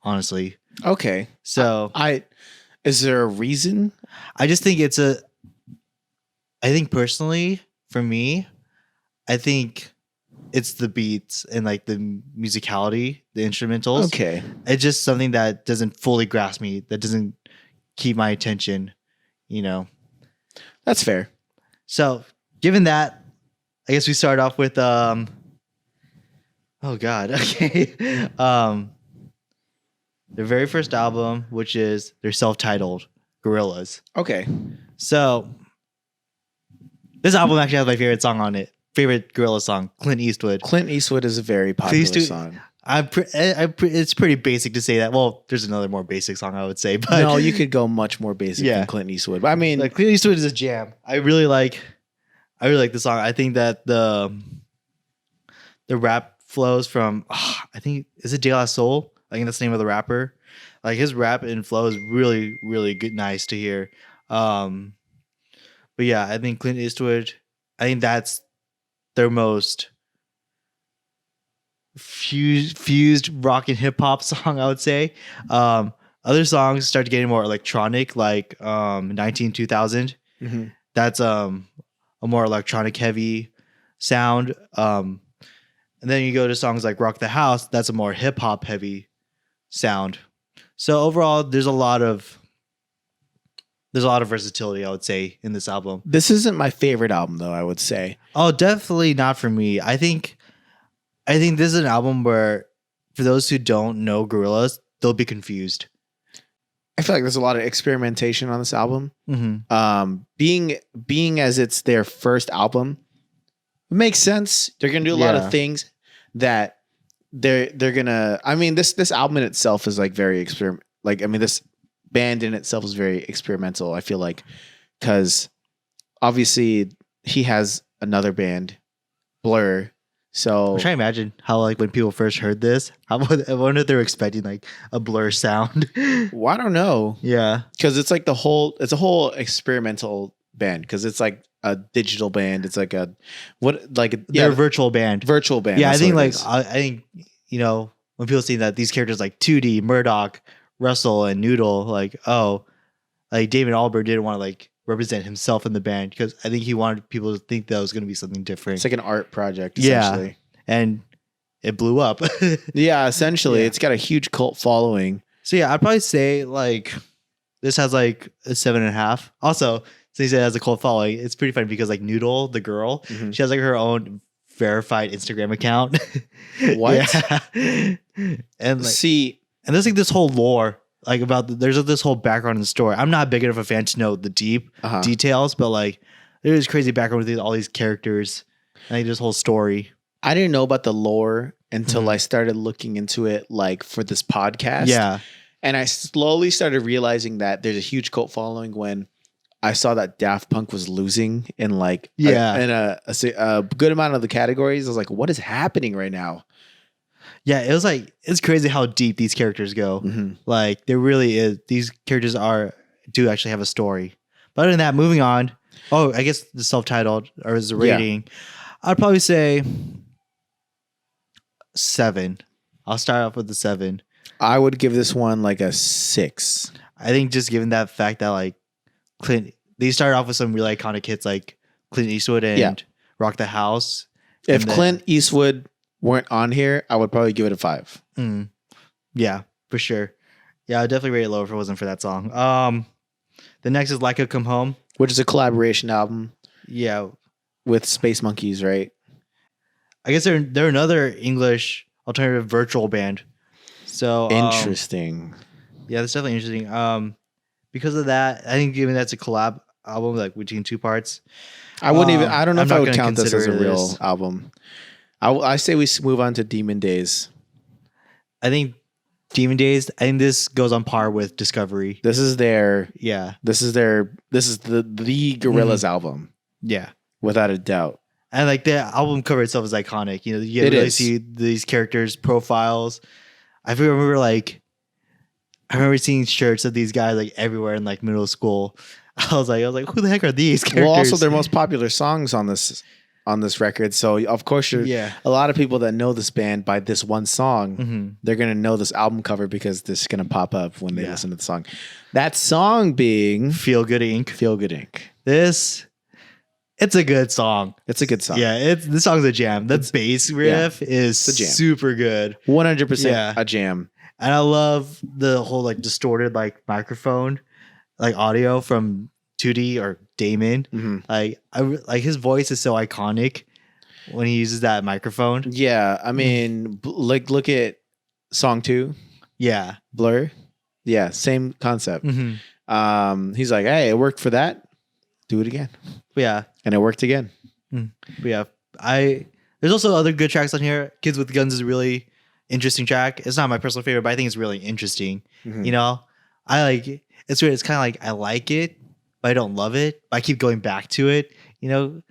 honestly. Okay. So is there a reason? I just think I think personally for me, I think it's the beats and like the musicality, the instrumentals. Okay. It's just something that doesn't fully grasp me, that doesn't keep my attention, That's fair. So given that, I guess we start off with oh god, okay. Their very first album, which is their self-titled Gorillaz. Okay. So this album actually has my favorite song on it. Favorite Gorillaz song, Clint Eastwood. Clint Eastwood is a very popular song. It's pretty basic to say that. Well, there's another more basic song I would say, but no, you could go much more basic than Clint Eastwood. But I mean, like Clint Eastwood is a jam. I really like the song. I think that the rap flows from I think is it De La Soul? I think that's the name of the rapper. Like his rap and flow is really, really good, nice to hear. But yeah, I think Clint Eastwood. I think that's their most fused rock and hip hop song, I would say. Other songs start getting more electronic, like 19-2000. That's a more electronic heavy sound. And then you go to songs like Rock the House, that's a more hip hop heavy sound. So overall, there's a lot of versatility, I would say, in this album. This isn't my favorite album, though, I would say. Oh, definitely not for me. I think this is an album where, for those who don't know Gorillaz, they'll be confused. I feel like there's a lot of experimentation on this album. Being as it's their first album, it makes sense. They're gonna do a lot of things that they're gonna. I mean, this album in itself is like very this band in itself is very experimental, I feel like, because obviously he has another band, Blur. So I'm trying to imagine how, like, when people first heard this, I wonder if they were expecting like a Blur sound. Well, I don't know. Yeah, because it's like it's a whole experimental band, because it's like a digital band. It's like they're a virtual band. Virtual band. Yeah, I think I think when people see that these characters like 2D, Murdoch, Russell, and Noodle, like David Albarn didn't want to like represent himself in the band, because I think he wanted people to think that was going to be something different. It's like an art project, essentially. Yeah, and it blew up. Yeah, essentially. Yeah. It's got a huge cult following. So yeah, I'd probably say like this has like a 7.5. Also, since it has a cult following, it's pretty funny because like Noodle, the girl, she has like her own verified Instagram account. What? Yeah. And like, See, and there's like this whole lore, like there's this whole background in the story. I'm not big enough a fan to know the deep details, but like there's crazy background with all these characters, and like this whole story. I didn't know about the lore until I started looking into it, like for this podcast. Yeah. And I slowly started realizing that there's a huge cult following when I saw that Daft Punk was losing in like a good amount of the categories. I was like, what is happening right now? Yeah, it was like, it's crazy how deep these characters go. Like there really is, these characters do actually have a story. But other than that, moving on. Oh, I guess the self-titled or is the rating. Yeah. I'd probably say 7. I'll start off with the 7. I would give this one like a 6. I think just given that fact that like they started off with some really iconic hits like Clint Eastwood and Rock the House. If Clint Eastwood weren't on here, I would probably give it a 5. Yeah, for sure. Yeah, I'd definitely rate it lower if it wasn't for that song. The next is Leica Come Home, which is a collaboration album. Yeah, with Space Monkeys, right? I guess they're another English alternative virtual band. So interesting. Yeah, that's definitely interesting. Because of that, I think given that's a collab album, like between 2 parts, I wouldn't even. I don't know if I would count this as a real album. I say we move on to Demon Days. I think Demon Days. I think this goes on par with Discovery. This is their. This is the Gorillaz album. Yeah, without a doubt. And like the album cover itself is iconic. You know, you really see these characters' profiles. I remember seeing shirts of these guys like everywhere in like middle school. I was like, who the heck are these characters? Well, also their most popular songs on this record. So of course, a lot of people that know this band by this one song, they're gonna know this album cover because this is gonna pop up when they listen to the song. That song being "Feel Good Inc." Feel Good Inc. It's a good song. It's a good song. Yeah, this song's a jam. The bass riff is super good. 100% a jam. And I love the whole like distorted like microphone, like audio from 2D or Damon. Like like his voice is so iconic when he uses that microphone. Yeah, I mean, like look at song 2. Yeah, Blur. Yeah, same concept. He's like, hey, it worked for that. Do it again. Yeah, and it worked again. But yeah, there's also other good tracks on here. Kids with Guns is a really interesting track. It's not my personal favorite, but I think it's really interesting. You know, I like it. It's weird. It's kind of like I like it, but I don't love it. But I keep going back to it. You know,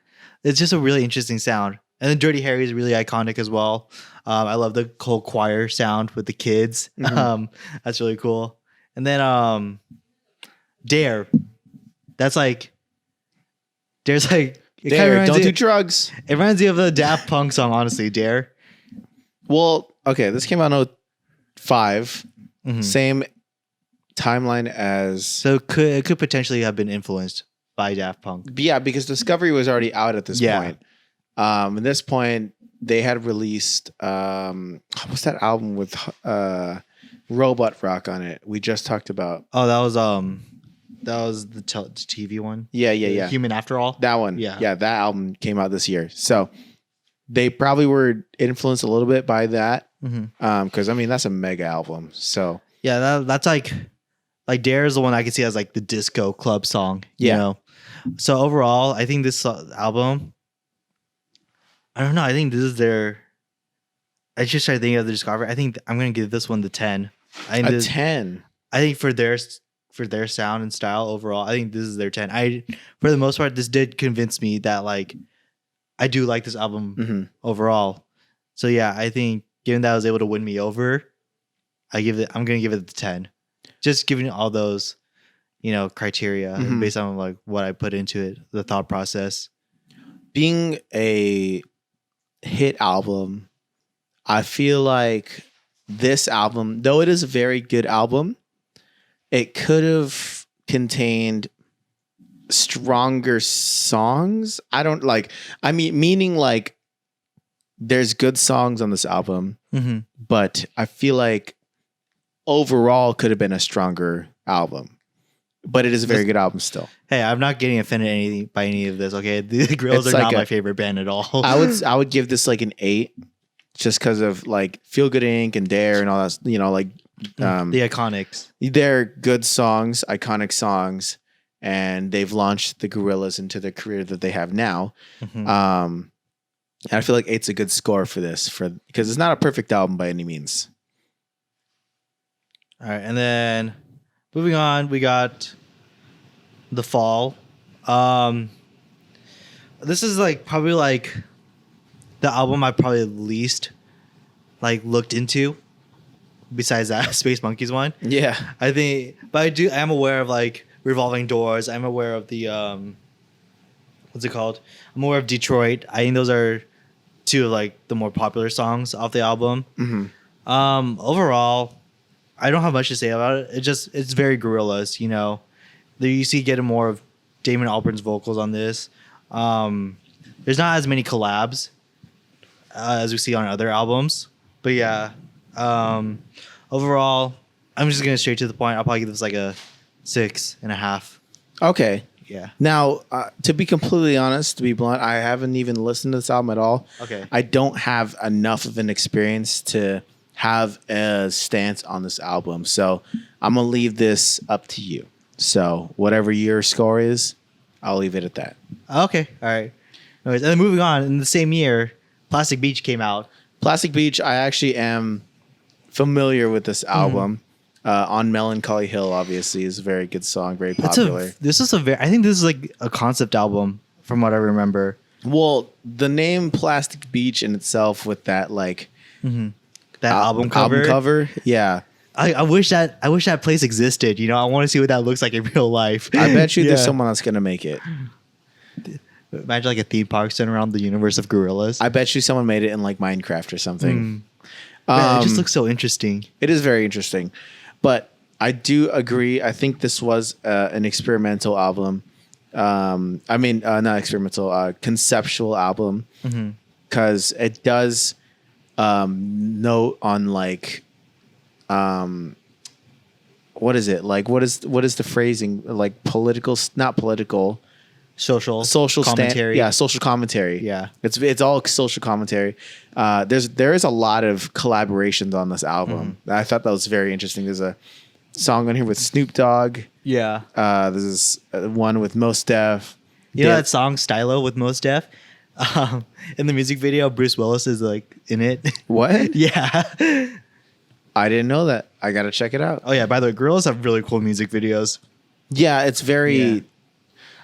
it's just a really interesting sound. And then Dirty Harry is really iconic as well. I love the whole choir sound with the kids. That's really cool. And then Dare. That's like there's like Dare, don't do drugs. It reminds me of the Daft Punk song, honestly, Dare. Well, okay, this came out in 2005. Same timeline as... So it could potentially have been influenced by Daft Punk. Yeah, because Discovery was already out at this point. At this point, they had released... what's that album with Robot Rock on it? We just talked about. Oh, that was the TV one. Yeah. Human After All. That one. Yeah. That album came out this year. So they probably were influenced a little bit by that. Because I mean that's a mega album. So yeah, that's like Dare is the one I can see as like the disco club song. You know. So overall, I think this album. I don't know. I think this is their. I just started thinking of the Discovery. I think I'm gonna give this one the 10. 10. I think for their sound and style overall, I think this is their 10. For the most part, this did convince me that like I do like this album overall. So yeah, I think given that I was able to win me over, I'm gonna give it the 10. Just giving all those, criteria based on like what I put into it, the thought process. Being a hit album, I feel like this album, though it is a very good album, it could have contained stronger songs. Meaning like there's good songs on this album, but I feel like overall could have been a stronger album. but it is a very good album still. Hey, I'm not getting offended by any of this. Okay, the Gorillaz It's are like not my favorite band at all. I would give this like an 8, just because of like Feel Good Inc. and Dare and all that. You know, like the Iconics. they're good songs, iconic songs, and they've launched the Gorillaz into the career that they have now. And I feel like 8's a good score for this, because it's not a perfect album by any means. All right, and then moving on, we got The Fall. This is like probably like the album I probably least like looked into, besides that Space Monkeys one. Yeah. I think, but I'm aware of like Revolving Doors. I'm aware of the what's it called? I'm aware of Detroit. I think those are two of like the more popular songs off the album. Overall, I don't have much to say about it. It's very Gorillaz, you know. There you see getting more of Damon Albarn's vocals on this. There's not as many collabs as we see on other albums, but yeah. Overall, I'm just gonna straight to the point. I'll probably give this like a 6.5. Okay. Yeah. Now, to be completely honest, to be blunt, I haven't even listened to this album at all. Okay. I don't have enough of an experience to have a stance on this album, so I'm gonna leave this up to you. So whatever your score is, I'll leave it at that. Okay. All right. Anyways, and then moving on, in the same year, Plastic Beach came out. Plastic Beach, I actually am familiar with this album. On Melancholy Hill, obviously, is a very good song, very popular. I think this is like a concept album from what I remember. Well, the name Plastic Beach in itself, with that like That album cover. Yeah. I wish that place existed. You know, I want to see what that looks like in real life. I bet you there's someone that's gonna make it. Imagine like a theme park centered around the universe of Gorillaz. I bet you someone made it in like Minecraft or something. Man, it just looks so interesting. It is very interesting, but I do agree. I think this was an experimental album. Not experimental, conceptual album, because it does note on like, what is it like? What is the phrasing like? Not political. Social commentary. Social commentary. Yeah. It's all social commentary. There is a lot of collaborations on this album. I thought that was very interesting. There's a song on here with Snoop Dogg. Yeah. There's one with Mos Def. You know that song Stylo with Mos Def? In the music video, Bruce Willis is like in it. What? Yeah. I didn't know that. I gotta check it out. Oh yeah, by the way, Gorillaz have really cool music videos. Yeah, it's very. Yeah.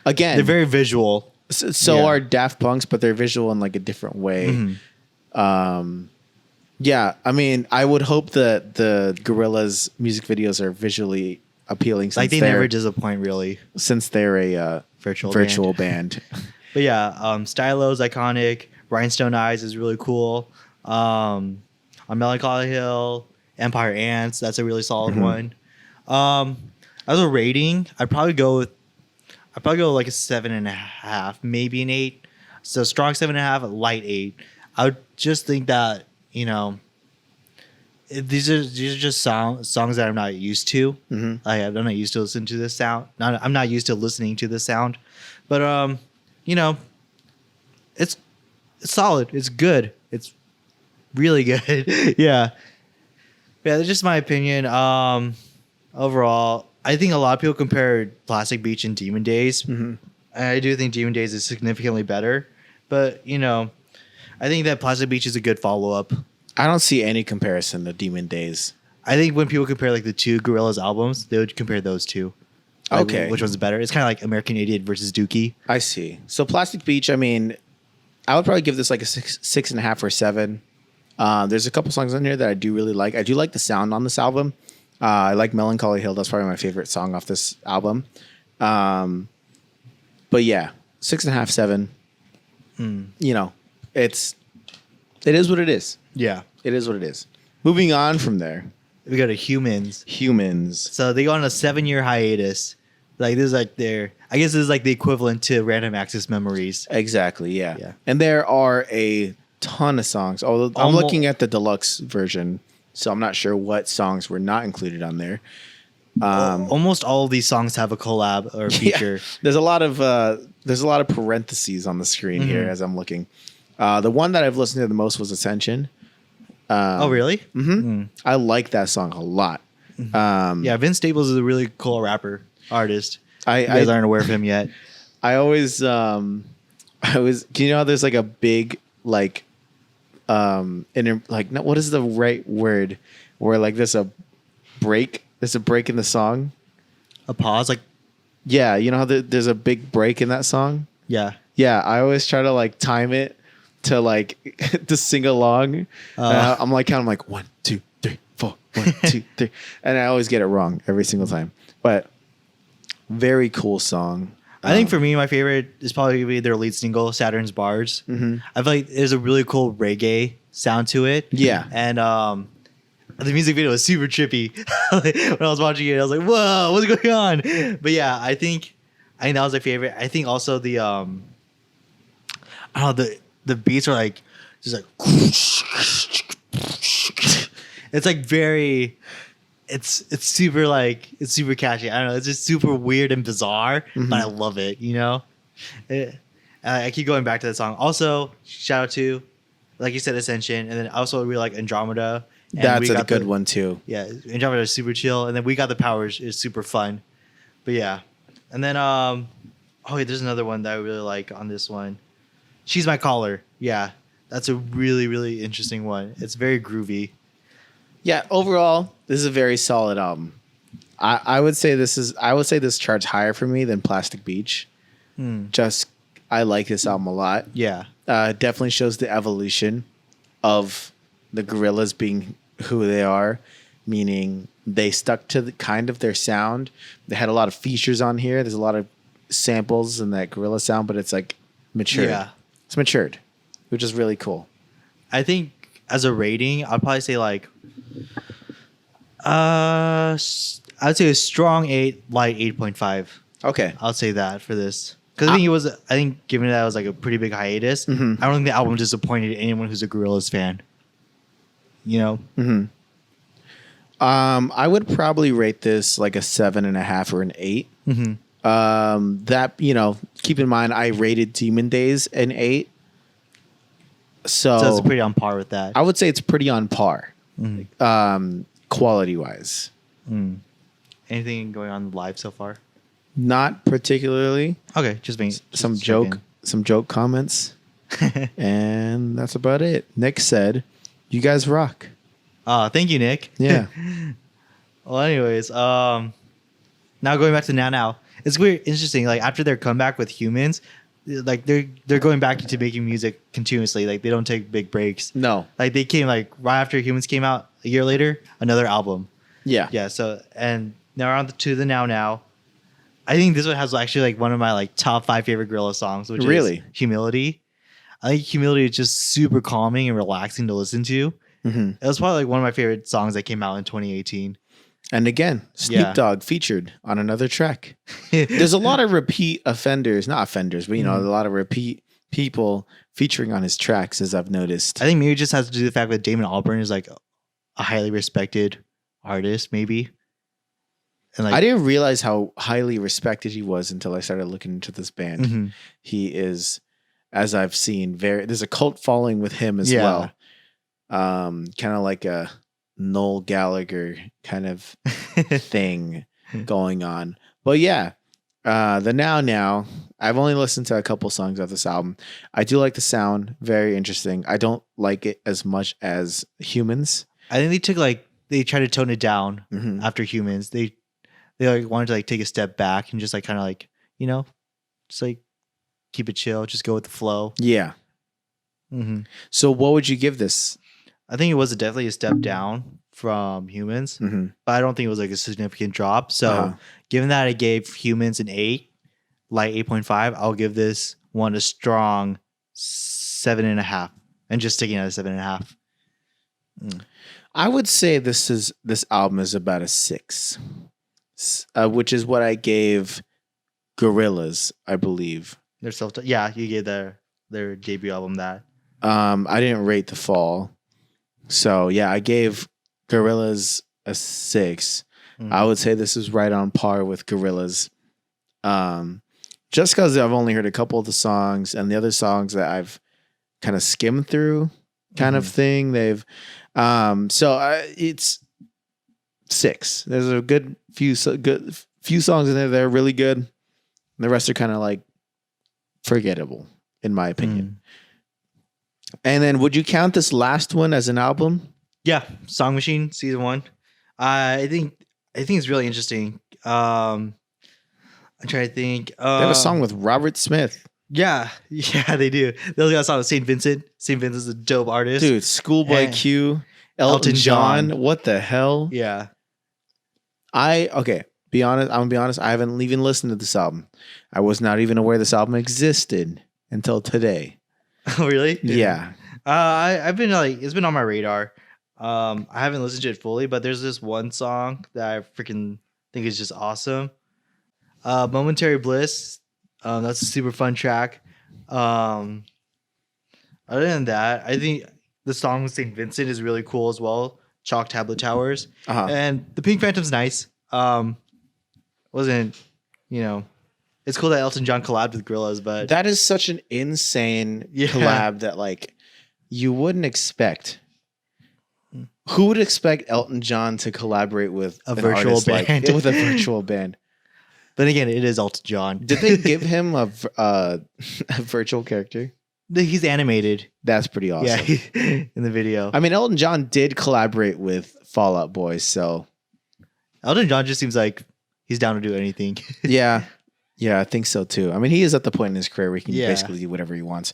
Again, They're very visual. So are Daft Punk's, but they're visual in like a different way. Yeah, I mean, I would hope that the Gorillaz music videos are visually appealing. Like they never disappoint, really. Since they're a virtual band. But yeah, Stylo's iconic. Rhinestone Eyes is really cool. On Melancholy Hill, Empire Ants, that's a really solid one. As a rating, I'd probably go like a 7.5, maybe an 8. So strong 7.5, a light 8. I would just think that, you know, these are just songs that I'm not used to. I'm not used to listening to this sound. I'm not used to listening to this sound. But you know, it's solid. It's good. It's really good. Yeah, that's just my opinion. Overall, I think a lot of people compare Plastic Beach and Demon Days. And I do think Demon Days is significantly better. But, you know, I think that Plastic Beach is a good follow-up. I don't see any comparison to Demon Days. I think when people compare like the two Gorillaz albums, they would compare those two. Like, Okay. which one's better? It's kind of like American Idiot versus Dookie. I see. So Plastic Beach, I mean, I would probably give this like a 6.5 or 7. There's a couple songs on here that I do really like. I do like the sound on this album. I like Melancholy Hill. That's probably my favorite song off this album. But yeah, 6.5, 7. You know, it is what it is. Yeah. It is what it is. Moving on from there. We go to Humans. Humans. So they go on a 7-year hiatus. Like this is like I guess this is like the equivalent to Random Access Memories. Exactly, yeah. And there are a ton of songs. Although I'm looking at the deluxe version, so I'm not sure what songs were not included on there. Almost all of these songs have a collab or feature. There's a lot of parentheses on the screen here as I'm looking. The one that I've listened to the most was Ascension. Oh, really? I like that song a lot. Yeah, Vince Staples is a really cool rapper artist. You guys aren't aware of him yet. I always, do you know, there's like a big, like, what is the right word? Where like there's a break in the song. A pause, like, Yeah, you know how there's a big break in that song? yeah. Yeah, I always try to like time it to like to sing along. I'm like kind of like 1, 2, 3, 4, 1, 2, 3, and I always get it wrong every single time. But very cool song. I think for me, my favorite is probably gonna be their lead single, Saturn's Bars. I feel like there's a really cool reggae sound to it. Yeah. And the music video was super trippy. When I was watching it, I was like, whoa, what's going on? But yeah, I think that was my favorite. I think also the I don't know, the beats are like just like it's like very it's super catchy. I don't know, it's just super weird and bizarre, but I love it, you know? I keep going back to that song. Also, shout out to, like you said, Ascension, and then I also really like Andromeda. And That's a good one too. Yeah, Andromeda is super chill, and then We Got the Powers is super fun. But yeah, and then wait, there's another one that I really like on this one. She's My Caller. Yeah, that's a really, really interesting one. It's very groovy. Yeah, overall, this is a very solid album. I would say this charts higher for me than Plastic Beach. Just I like this album a lot. Yeah. Definitely shows the evolution of the Gorillaz being who they are, meaning they stuck to kind of their sound. They had a lot of features on here. There's a lot of samples in that Gorilla sound, but it's like matured. Yeah. It's matured, which is really cool. I think as a rating, I'd probably say like I'd say a strong 8, light 8.5. Okay. I'll say that for this. Because I think given that it was like a pretty big hiatus, I don't think the album disappointed anyone who's a Gorillaz fan. You know? I would probably rate this like a 7.5 or an 8. That, you know, keep in mind I rated Demon Days an 8. So it's pretty on par with that. I would say it's pretty on par. Quality wise. Anything going on live so far? Not particularly. Okay, just some joke comments. And that's about it. Nick said, "You guys rock." Thank you, Nick. Yeah. Well, anyways, now going back to now. It's weird, interesting. Like after their comeback with Humans, like they're going back into making music continuously. Like they don't take big breaks. No. Like they came like right after Humans came out, a year later, another album. Yeah. Yeah. So and now we're on to the now. I think this one has actually like one of my like top 5 favorite Gorillaz songs, which is Humility. I think Humility is just super calming and relaxing to listen to. It was probably like one of my favorite songs that came out in 2018. And again, Snoop Dogg featured on another track. There's a lot of repeat offenders, not offenders, but you know, a lot of repeat people featuring on his tracks, as I've noticed. I think maybe it just has to do with the fact that Damon Albarn is like a highly respected artist, maybe. And like, I didn't realize how highly respected he was until I started looking into this band. He is, as I've seen, there's a cult following with him as well. Kind of like a Noel Gallagher kind of thing going on. But yeah, the now, I've only listened to a couple songs of this album. I do like the sound, very interesting. I don't like it as much as Humans. I think they tried to tone it down after Humans. They like wanted to like take a step back and just like kind of like, you know, just like keep it chill, just go with the flow. Yeah. So what would you give this? I think it was definitely a step down from Humans, but I don't think it was like a significant drop. So given that I gave Humans an 8, light 8.5, I'll give this one a strong 7.5, and just sticking at a 7.5. I would say this album is about a 6, which is what I gave Gorillaz, I believe. You gave their debut album that. I didn't rate The Fall. So yeah, I gave Gorillaz a 6. I would say this is right on par with Gorillaz. Just because I've only heard a couple of the songs, and the other songs that I've kind of skimmed through, kind of thing. It's 6. There's a good few songs in there that are really good. And the rest are kind of like forgettable, in my opinion. And then, would you count this last one as an album? Yeah, Song Machine Season 1. I think it's really interesting. I'm trying to think. They have a song with Robert Smith. Yeah, they do. They also got a song with St. Vincent. St. Vincent's a dope artist. Dude, Schoolboy Q, Elton John. What the hell? Yeah. I'm gonna be honest, I haven't even listened to this album. I was not even aware this album existed until today. Oh, really? Yeah. I've been it's been on my radar. I haven't listened to it fully, but there's this one song that I freaking think is just awesome. Momentary Bliss. That's a super fun track. Other than that, I think the song with St. Vincent is really cool as well. Chalk Tablet Towers. And the Pink Phantom's nice. Wasn't, it's cool that Elton John collabed with Gorillaz, but that is such an insane collab that like you wouldn't expect. Who would expect Elton John to collaborate with a virtual band? With a virtual band. Then again, it is Elton John. Did they give him a virtual character? He's animated. That's pretty awesome. Yeah, in the video. I mean, Elton John did collaborate with Fall Out Boy, so Elton John just seems like he's down to do anything. Yeah, I think so too. I mean, he is at the point in his career where he can basically do whatever he wants.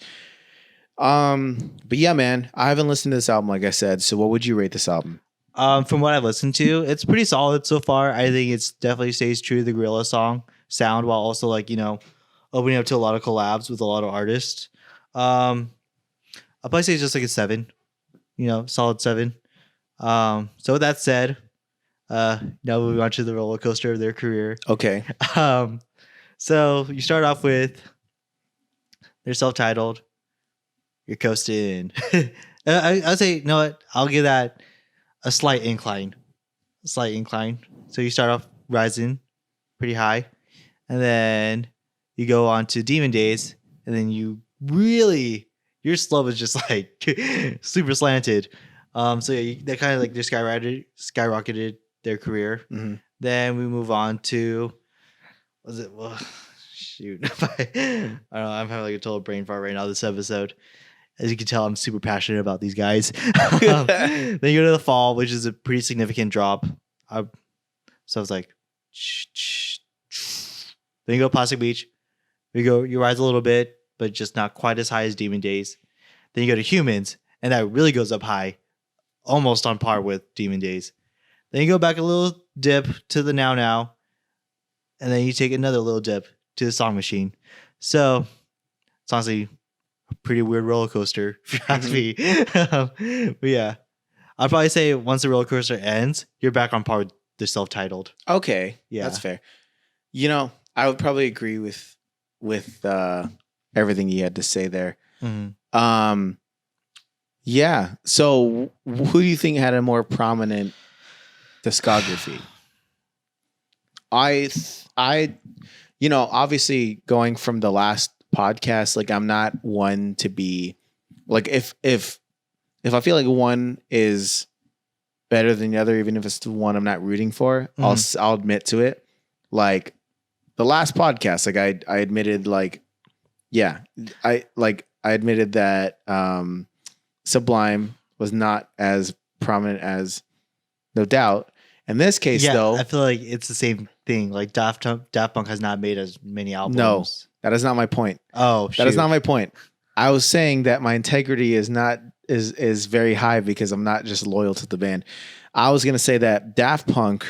But yeah, man, I haven't listened to this album, like I said. So, what would you rate this album? From what I've listened to, it's pretty solid so far. I think it's definitely stays true to the Gorillaz song sound, while also opening up to a lot of collabs with a lot of artists. I'll probably say it's just like a 7, solid 7. So with that said, now moving on to the roller coaster of their career. Okay. So you start off with they're self-titled. You're coasting. I'll say, you know what? I'll give that a slight incline. So you start off rising pretty high, and then you go on to Demon Days, and then your slope is just like super slanted. So yeah, they kind of just skyrocketed their career. Mm-hmm. Then we move on to, shoot. I don't know. I'm having a total brain fart right now this episode. As you can tell, I'm super passionate about these guys. Then you go to the Fall, which is a pretty significant drop. So I was like, then you go Plastic Beach. You rise a little bit, but just not quite as high as Demon Days. Then you go to Humans, and that really goes up high, almost on par with Demon Days. Then you go back a little dip to the Now, and then you take another little dip to the Song Machine. So it's honestly a pretty weird roller coaster, if you ask me. But yeah, I'd probably say once the roller coaster ends, you're back on par with the self-titled. Okay, yeah, that's fair. I would probably agree with everything you had to say there. Mm-hmm. Yeah. So, who do you think had a more prominent discography? Obviously going from the last podcast, I'm not one to be if I feel like one is better than the other, even if it's the one I'm not rooting for, I'll admit to it. Like the last podcast, I admitted I admitted that Sublime was not as prominent as No Doubt. In this case, though, I feel like it's the same thing. Like Daft Punk has not made as many albums. No, that is not my point. Oh, that is not my point. I was saying that my integrity is very high because I'm not just loyal to the band. I was gonna say that Daft Punk,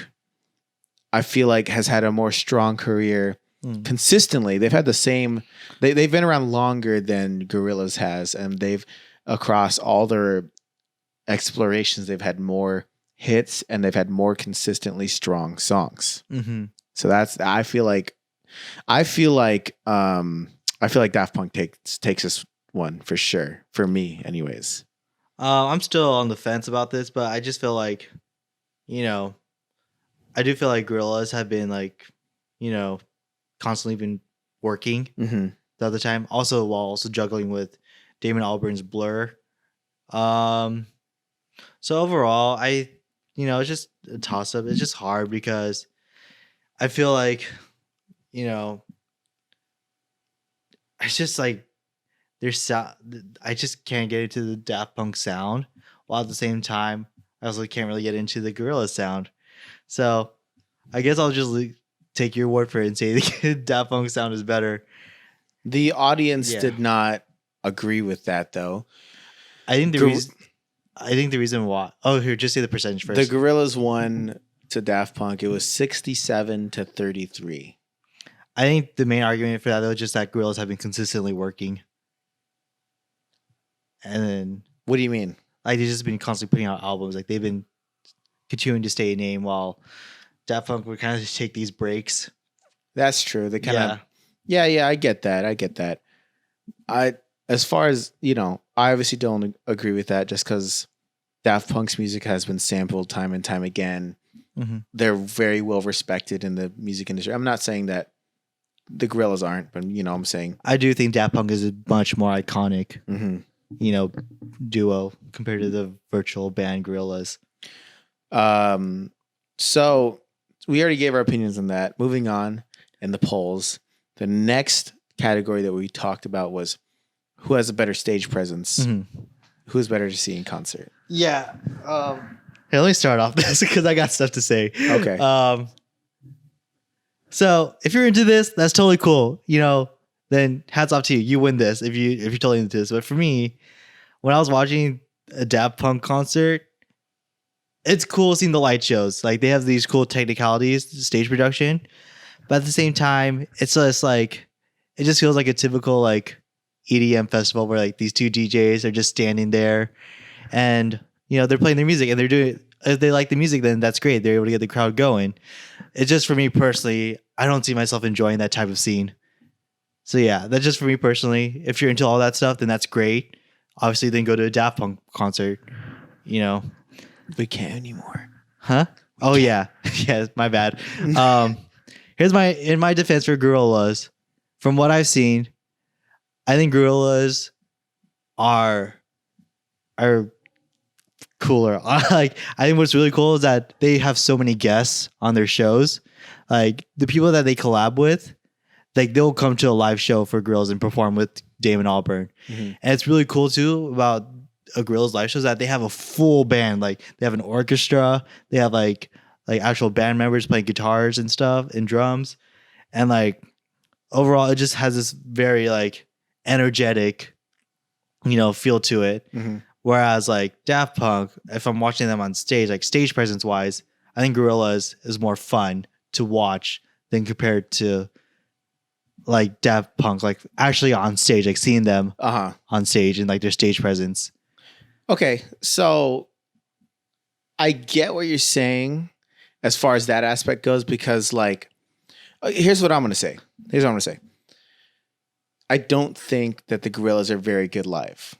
I feel like, has had a more strong career consistently. They've had the same. They've been around longer than Gorillaz has, and they've across all their explorations, they've had more hits and they've had more consistently strong songs. Mm-hmm. So I feel like Daft Punk takes this one for sure, for me anyways. I'm still on the fence about this, but I just feel like, I do feel like Gorillaz have been like, you know, constantly been working the other time. Also, while also juggling with Damon Albarn's Blur. So overall, it's just a toss up. It's just hard because I feel like, you know, it's just like there's I just can't get into the Daft Punk sound, while at the same time I also can't really get into the Gorillaz sound. So I guess I'll just take your word for it and say the Daft Punk sound is better. The audience did not agree with that, though. I think the reason why. Oh, here, just say the percentage first. The Gorillaz won to Daft Punk. It was 67-33. I think the main argument for that, though, is just that Gorillaz have been consistently working. And then, what do you mean? Like, they've just been constantly putting out albums. Like, they've been continuing to stay a name, while Daft Punk would kind of just take these breaks. That's true. They kind of, yeah. I get that. As far as I obviously don't agree with that, just because Daft Punk's music has been sampled time and time again. Mm-hmm. They're very well respected in the music industry. I'm not saying that the Gorillaz aren't, but I'm saying I do think Daft Punk is a much more iconic, duo compared to the virtual band Gorillaz. So we already gave our opinions on that. Moving on in the polls, the next category that we talked about was who has a better stage presence, who's better to see in concert. Yeah. Hey, let me start off this because I got stuff to say. Okay. So if you're into this, that's totally cool. Then hats off to you. You win this if you're totally into this. But for me, when I was watching a Daft Punk concert, it's cool seeing the light shows. Like, they have these cool technicalities, stage production, but at the same time, it's just like it just feels like a typical like EDM festival where like these two DJs are just standing there, and they're playing their music and they're doing. If they like the music, then that's great. They're able to get the crowd going. It's just for me personally, I don't see myself enjoying that type of scene. So yeah, that's just for me personally. If you're into all that stuff, then that's great. Obviously, then go to a Daft Punk concert. We can't anymore. Huh? Oh yeah, yeah. My bad. In my defense for Gorillaz, from what I've seen, I think Gorillaz are cooler. Like, I think what's really cool is that they have so many guests on their shows. Like, the people that they collab with, like, they'll come to a live show for Gorillaz and perform with Damon Albarn. And it's really cool too about a Gorillaz live show is that they have a full band. Like, they have an orchestra, they have like actual band members playing guitars and stuff and drums, and like overall it just has this very like energetic feel to it. Whereas like Daft Punk, if I'm watching them on stage, like stage presence wise, I think Gorillaz is more fun to watch than compared to like Daft Punk, like actually on stage, like seeing them on stage and like their stage presence. Okay, so I get what you're saying as far as that aspect goes, because like, here's what I'm going to say. I don't think that the Gorillaz are very good live.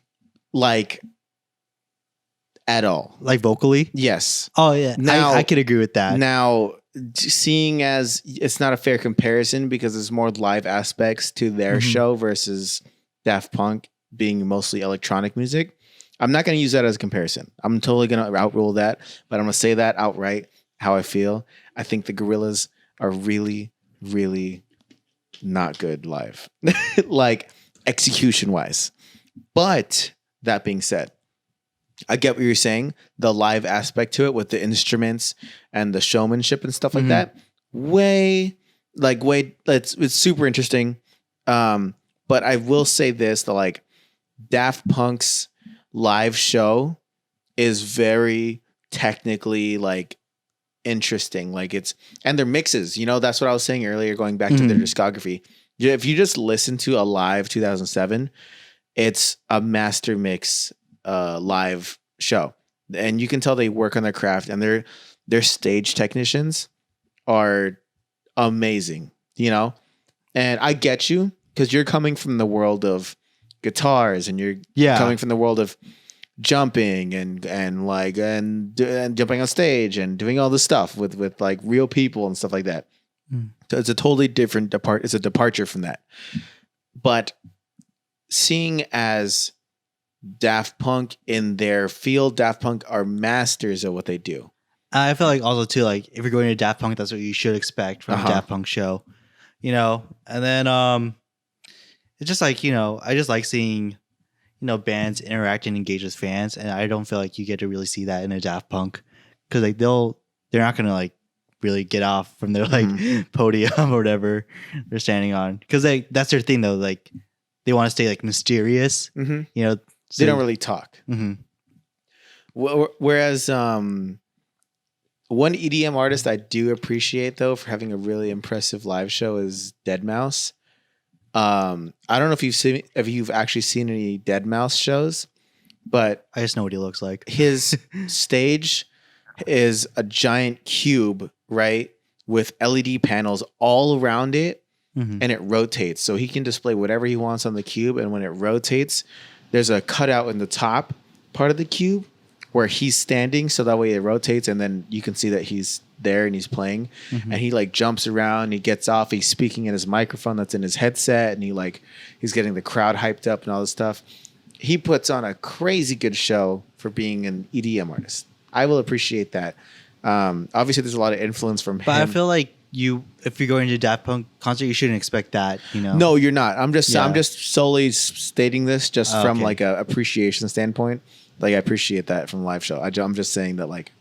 Like, at all. Like vocally? Yes. Oh, yeah. Now, I could agree with that. Now, seeing as it's not a fair comparison because there's more live aspects to their show versus Daft Punk being mostly electronic music, I'm not going to use that as a comparison. I'm totally going to outrule that, but I'm going to say that outright how I feel. I think the Gorillaz are really, really not good live, like execution wise. But that being said, I get what you're saying. The live aspect to it with the instruments and the showmanship and stuff like that. It's super interesting. But I will say this, the like Daft Punk's live show is very technically like interesting. Like and their mixes, that's what I was saying earlier, going back to their discography. If you just listen to a live 2007, it's a master mix live show, and you can tell they work on their craft, and their stage technicians are amazing, and I get you because you're coming from the world of guitars and you're coming from the world of jumping and jumping on stage and doing all this stuff with like real people and stuff like that. So it's a totally different it's a departure from that. But seeing as Daft Punk in their field, Daft Punk are masters of what they do. I feel like also too, like if you're going to Daft Punk, that's what you should expect from a Daft Punk show, you know. And then it's just like, you know, I just like seeing, you know, bands interact and engage with fans, and I don't feel like you get to really see that in a Daft Punk because like they're not gonna like really get off from their like podium or whatever they're standing on because that's their thing though. Like they want to stay like mysterious, you know. So they don't really talk. Whereas one EDM artist I do appreciate though for having a really impressive live show is Deadmau5. I don't know if you've actually seen any Deadmau5 shows, but I just know what he looks like. His stage is a giant cube, right, with LED panels all around it, and it rotates. So he can display whatever he wants on the cube, and when it rotates, there's a cutout in the top part of the cube where he's standing, so that way it rotates, and then you can see that he's there and he's playing, and he like jumps around, he gets off, he's speaking in his microphone that's in his headset, and he's getting the crowd hyped up and all this stuff. He puts on a crazy good show for being an EDM artist. I will appreciate that. Obviously, there's a lot of influence from him. But I feel like if you're going to a Daft Punk concert, you shouldn't expect that, you know? No, you're not. I'm just solely stating this just from like a appreciation standpoint. Like I appreciate that from a live show. I'm just saying that like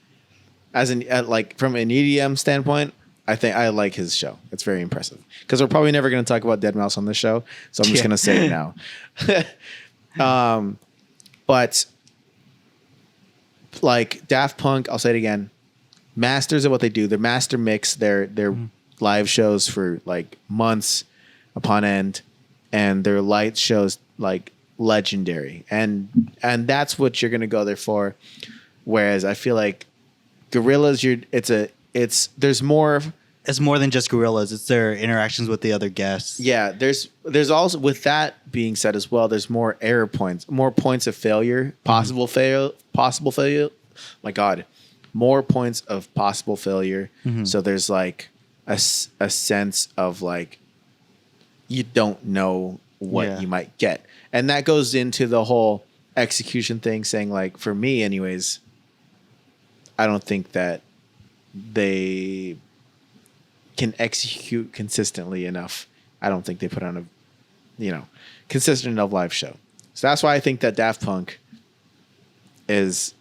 like from an EDM standpoint, I think I like his show. It's very impressive because we're probably never going to talk about Deadmau5 on this show, so I'm just going to say it now. But like Daft Punk, I'll say it again, masters of what they do. They're master mix their live shows for like months upon end, and their light shows like legendary, and that's what you're gonna go there for. Whereas I feel like Gorillaz, there's more. It's more than just Gorillaz. It's their interactions with the other guests. Yeah, there's also, with that being said as well, there's more error points, more points of failure, possible failure. My God, more points of possible failure. So there's like a sense of like you don't know what you might get, and that goes into the whole execution thing. Saying like, for me, anyways, I don't think that they can execute consistently enough. I don't think they put on a, consistent enough live show. So that's why I think that Daft Punk is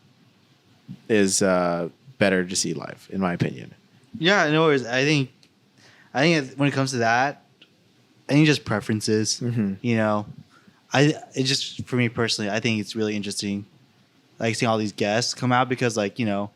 better to see live, in my opinion. Yeah, no worries. I think when it comes to that, I think just preferences. You know, it just, for me personally, I think it's really interesting, like seeing all these guests come out because, like, you know,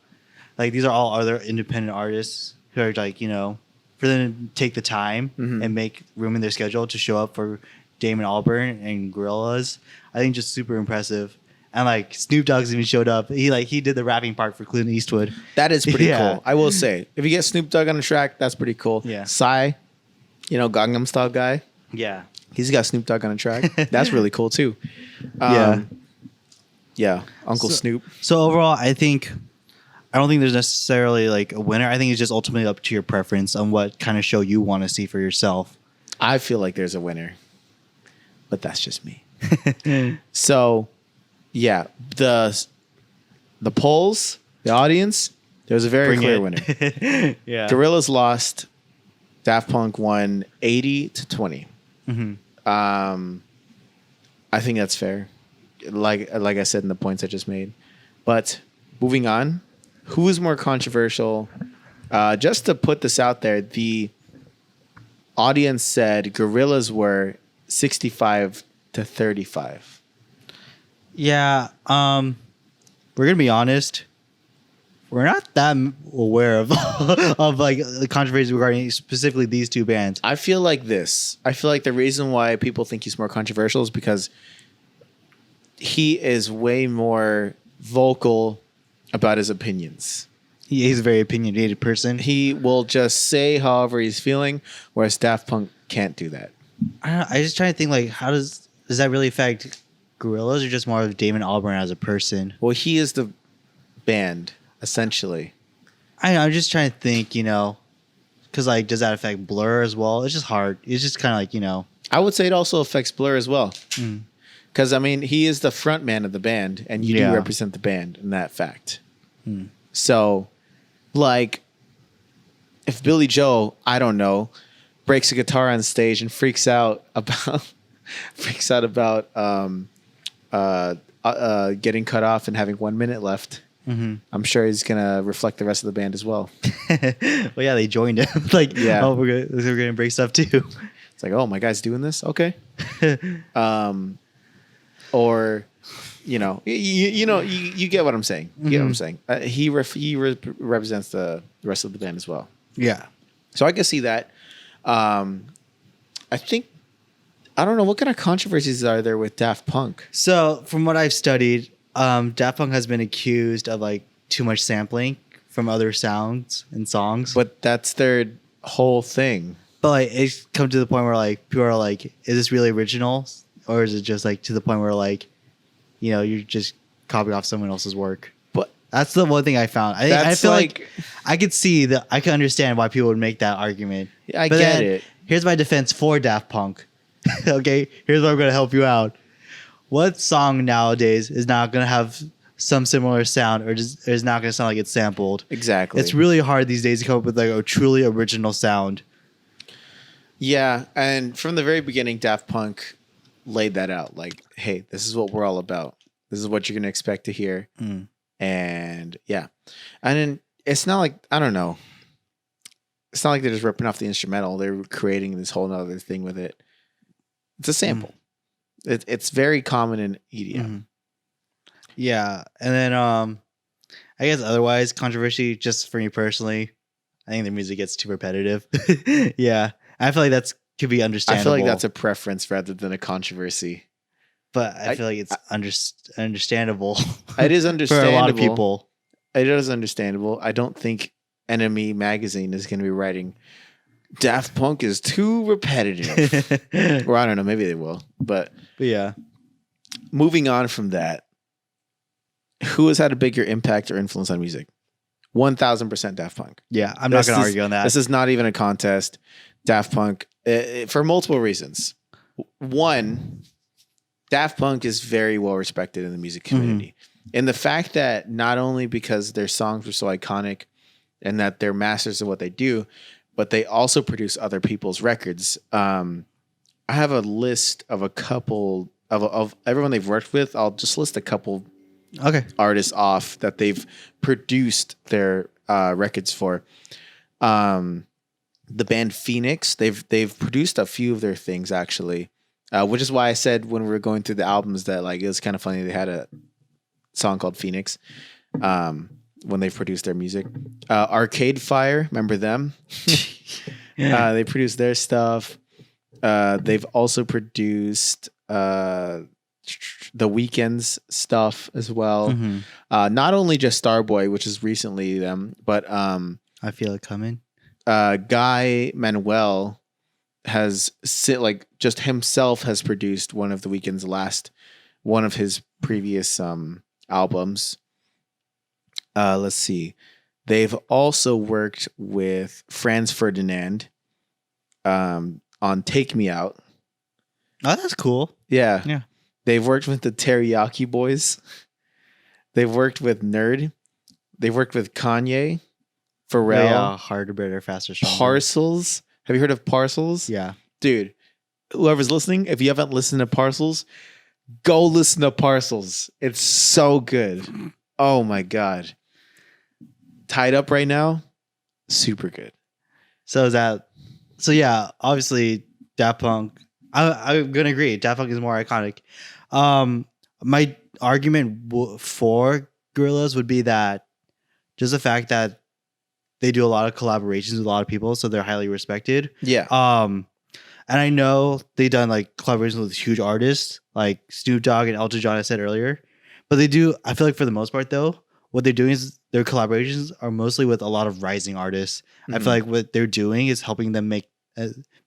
like these are all other independent artists who are like, you know, for them to take the time and make room in their schedule to show up for Damon Albarn and Gorillaz, I think just super impressive. And like Snoop Dogg's even showed up. He did the rapping part for Clint Eastwood. That is pretty cool. I will say, if you get Snoop Dogg on the track, that's pretty cool. Yeah. Psy, Gangnam Style guy. Yeah. He's got Snoop Dogg on the track. That's really cool too. Yeah. Uncle Snoop. So overall, I don't think there's necessarily like a winner. I think it's just ultimately up to your preference on what kind of show you want to see for yourself. I feel like there's a winner, but that's just me. So, yeah, the polls, the audience, there's a very clear winner. Yeah. Gorillaz lost. Daft Punk won 80-20. I think that's fair. Like I said in the points I just made. But moving on, who is more controversial? Just to put this out there, the audience said Gorillaz were 65-35. Yeah. We're gonna be honest. We're not that aware of like the controversy regarding specifically these two bands. I feel like the reason why people think he's more controversial is because he is way more vocal about his opinions. He's a very opinionated person. He will just say however he's feeling, whereas Daft Punk can't do that. I just try to think like, how does that really affect Gorillaz or just more of Damon Albarn as a person? Well, he is the band essentially. I'm just trying to think, because like, does that affect Blur as well? It's just hard. It's just kind of like, I would say it also affects Blur as well. Mm. Because, I mean, he is the front man of the band, and you do represent the band in that fact. Mm. So, like, if Billy Joe, I don't know, breaks a guitar on stage and freaks out about getting cut off and having 1 minute left, I'm sure he's gonna reflect the rest of the band as well. Well, yeah, they joined him. Like, oh, we're gonna break stuff too. It's like, oh, my guy's doing this, okay. Or, you get what I'm saying. You get what I'm saying. He represents the rest of the band as well. Yeah. So I can see that. I think, I don't know, what kind of controversies are there with Daft Punk? So from what I've studied, Daft Punk has been accused of like too much sampling from other sounds and songs. But that's their whole thing. But like, it's come to the point where like people are like, is this really original? Or is it just like to the point where like, you're just copying off someone else's work? But that's the one thing I found. I feel like I could see that. I can understand why people would make that argument. I get it. Here's my defense for Daft Punk. Okay, here's what I'm going to help you out. What song nowadays is not going to have some similar sound or just is not going to sound like it's sampled? Exactly. It's really hard these days to come up with like a truly original sound. Yeah, and from the very beginning, Daft Punk laid that out. Like, hey, this is what we're all about. This is what you're going to expect to hear. Mm. And yeah. And then it's not like, I don't know. It's not like they're just ripping off the instrumental. They're creating this whole other thing with it. It's a sample. It's very common in EDM. Mm-hmm. Yeah. And then I guess otherwise, controversy, just for me personally, I think the music gets too repetitive. Yeah. I feel like that's could be understandable. I feel like that's a preference rather than a controversy. But I feel like it's understandable. It is understandable. For a lot of people. It is understandable. I don't think Enemy Magazine is going to be writing Daft Punk is too repetitive. Or I don't know, maybe they will. But yeah. Moving on from that, who has had a bigger impact or influence on music? 1000% Daft Punk. Yeah, I'm not going to argue on that. This is not even a contest. Daft Punk, for multiple reasons. One, Daft Punk is very well respected in the music community. And the fact that not only because their songs were so iconic and that they're masters of what they do, but they also produce other people's records. I have a list of a couple of everyone they've worked with. I'll just list a couple artists off that they've produced their records for. The band Phoenix, they've produced a few of their things actually, which is why I said when we were going through the albums that like it was kind of funny they had a song called Phoenix when they produced their music. Arcade Fire, remember them? They produced their stuff. They've also produced The Weeknd's stuff as well. Not only just Starboy, which is recently them, but I Feel It Coming. Guy Manuel has just himself has produced one of The Weeknd's one of his previous albums. Let's see. They've also worked with Franz Ferdinand on Take Me Out. Oh, that's cool. Yeah. Yeah. They've worked with the Teriyaki Boys. They've worked with Nerd. They've worked with Kanye, Pharrell. Yeah, Harder, Better, Faster, Stronger. Parcels. Have you heard of Parcels? Yeah. Dude, whoever's listening, if you haven't listened to Parcels, go listen to Parcels. It's so good. Oh my God. Tied Up Right Now, super good. So yeah, obviously Daft Punk. I'm gonna agree. Daft Punk is more iconic. My argument for Gorillaz would be that just the fact that they do a lot of collaborations with a lot of people, so they're highly respected. Yeah. And I know they've done like collaborations with huge artists like Snoop Dogg and Elton John, I said earlier. But they do, I feel like for the most part though, what they're doing is their collaborations are mostly with a lot of rising artists. I feel like what they're doing is helping them make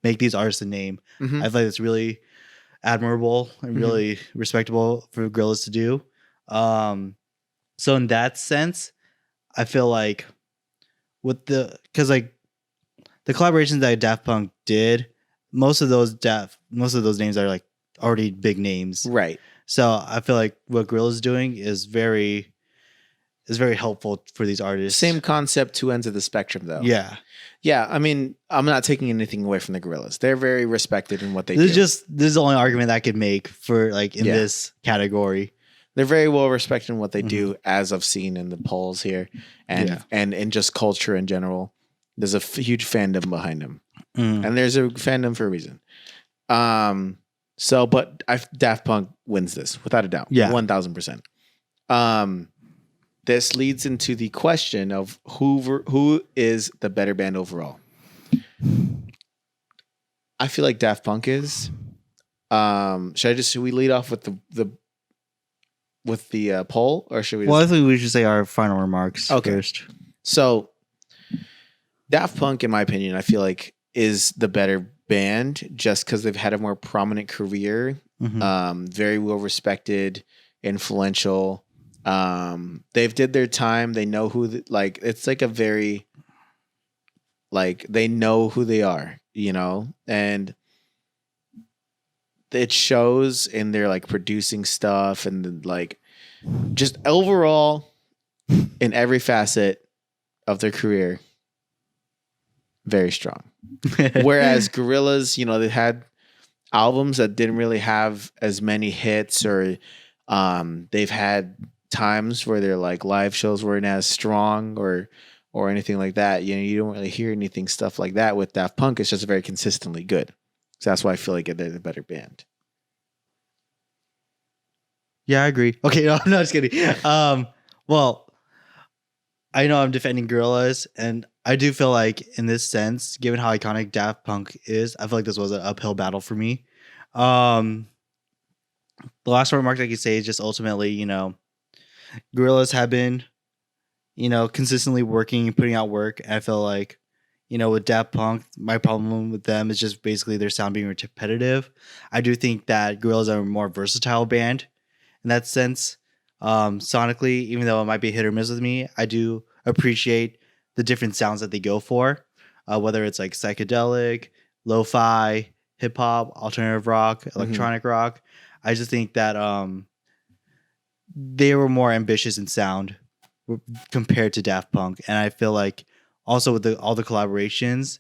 these artists a name. I feel like it's really, admirable and really respectable for Gorillaz to do. So in that sense, I feel like because like the collaborations that Daft Punk did, most of those names are like already big names, Right. so I feel like what Gorillaz is doing is very helpful for these artists. Same concept, two ends of the spectrum, though. Yeah. Yeah, I mean, I'm not taking anything away from the Gorillaz. They're very respected in what they This do. is the only argument that I could make for like in this category. They're very well respected in what they do, as I've seen in the polls here, and in just culture in general. There's a huge fandom behind them, and there's a fandom for a reason. But Daft Punk wins this without a doubt. Yeah, 1000%. This leads into the question of who is the better band overall. I feel like Daft Punk is. Should we lead off with the poll, or should we? Well, I think we should say our final remarks first. So, Daft Punk, in my opinion, I feel like is the better band just because they've had a more prominent career, very well respected, influential. They've did their time. They know it's like a very, like, they know who they are, and it shows in their like producing stuff and like just overall in every facet of their career, very strong. Whereas Gorillaz, they had albums that didn't really have as many hits, or they've had times where their like live shows weren't as strong or anything like that. You don't really hear anything stuff like that with Daft Punk. It's just very consistently good. So that's why I feel like they're the better band. Yeah, I agree. Okay, no, I'm not just kidding. Well, I know I'm defending Gorillaz, and I do feel like in this sense, given how iconic Daft Punk is, I feel like this was an uphill battle for me. The last remark I could say is just ultimately, Gorillaz have been, consistently working and putting out work. And I feel like, with Daft Punk, my problem with them is just basically their sound being repetitive. I do think that Gorillaz are a more versatile band in that sense. Sonically, even though it might be hit or miss with me, I do appreciate the different sounds that they go for, whether it's like psychedelic, lo-fi, hip hop, alternative rock, electronic rock. I just think that they were more ambitious in sound compared to Daft Punk, and I feel like also with all the collaborations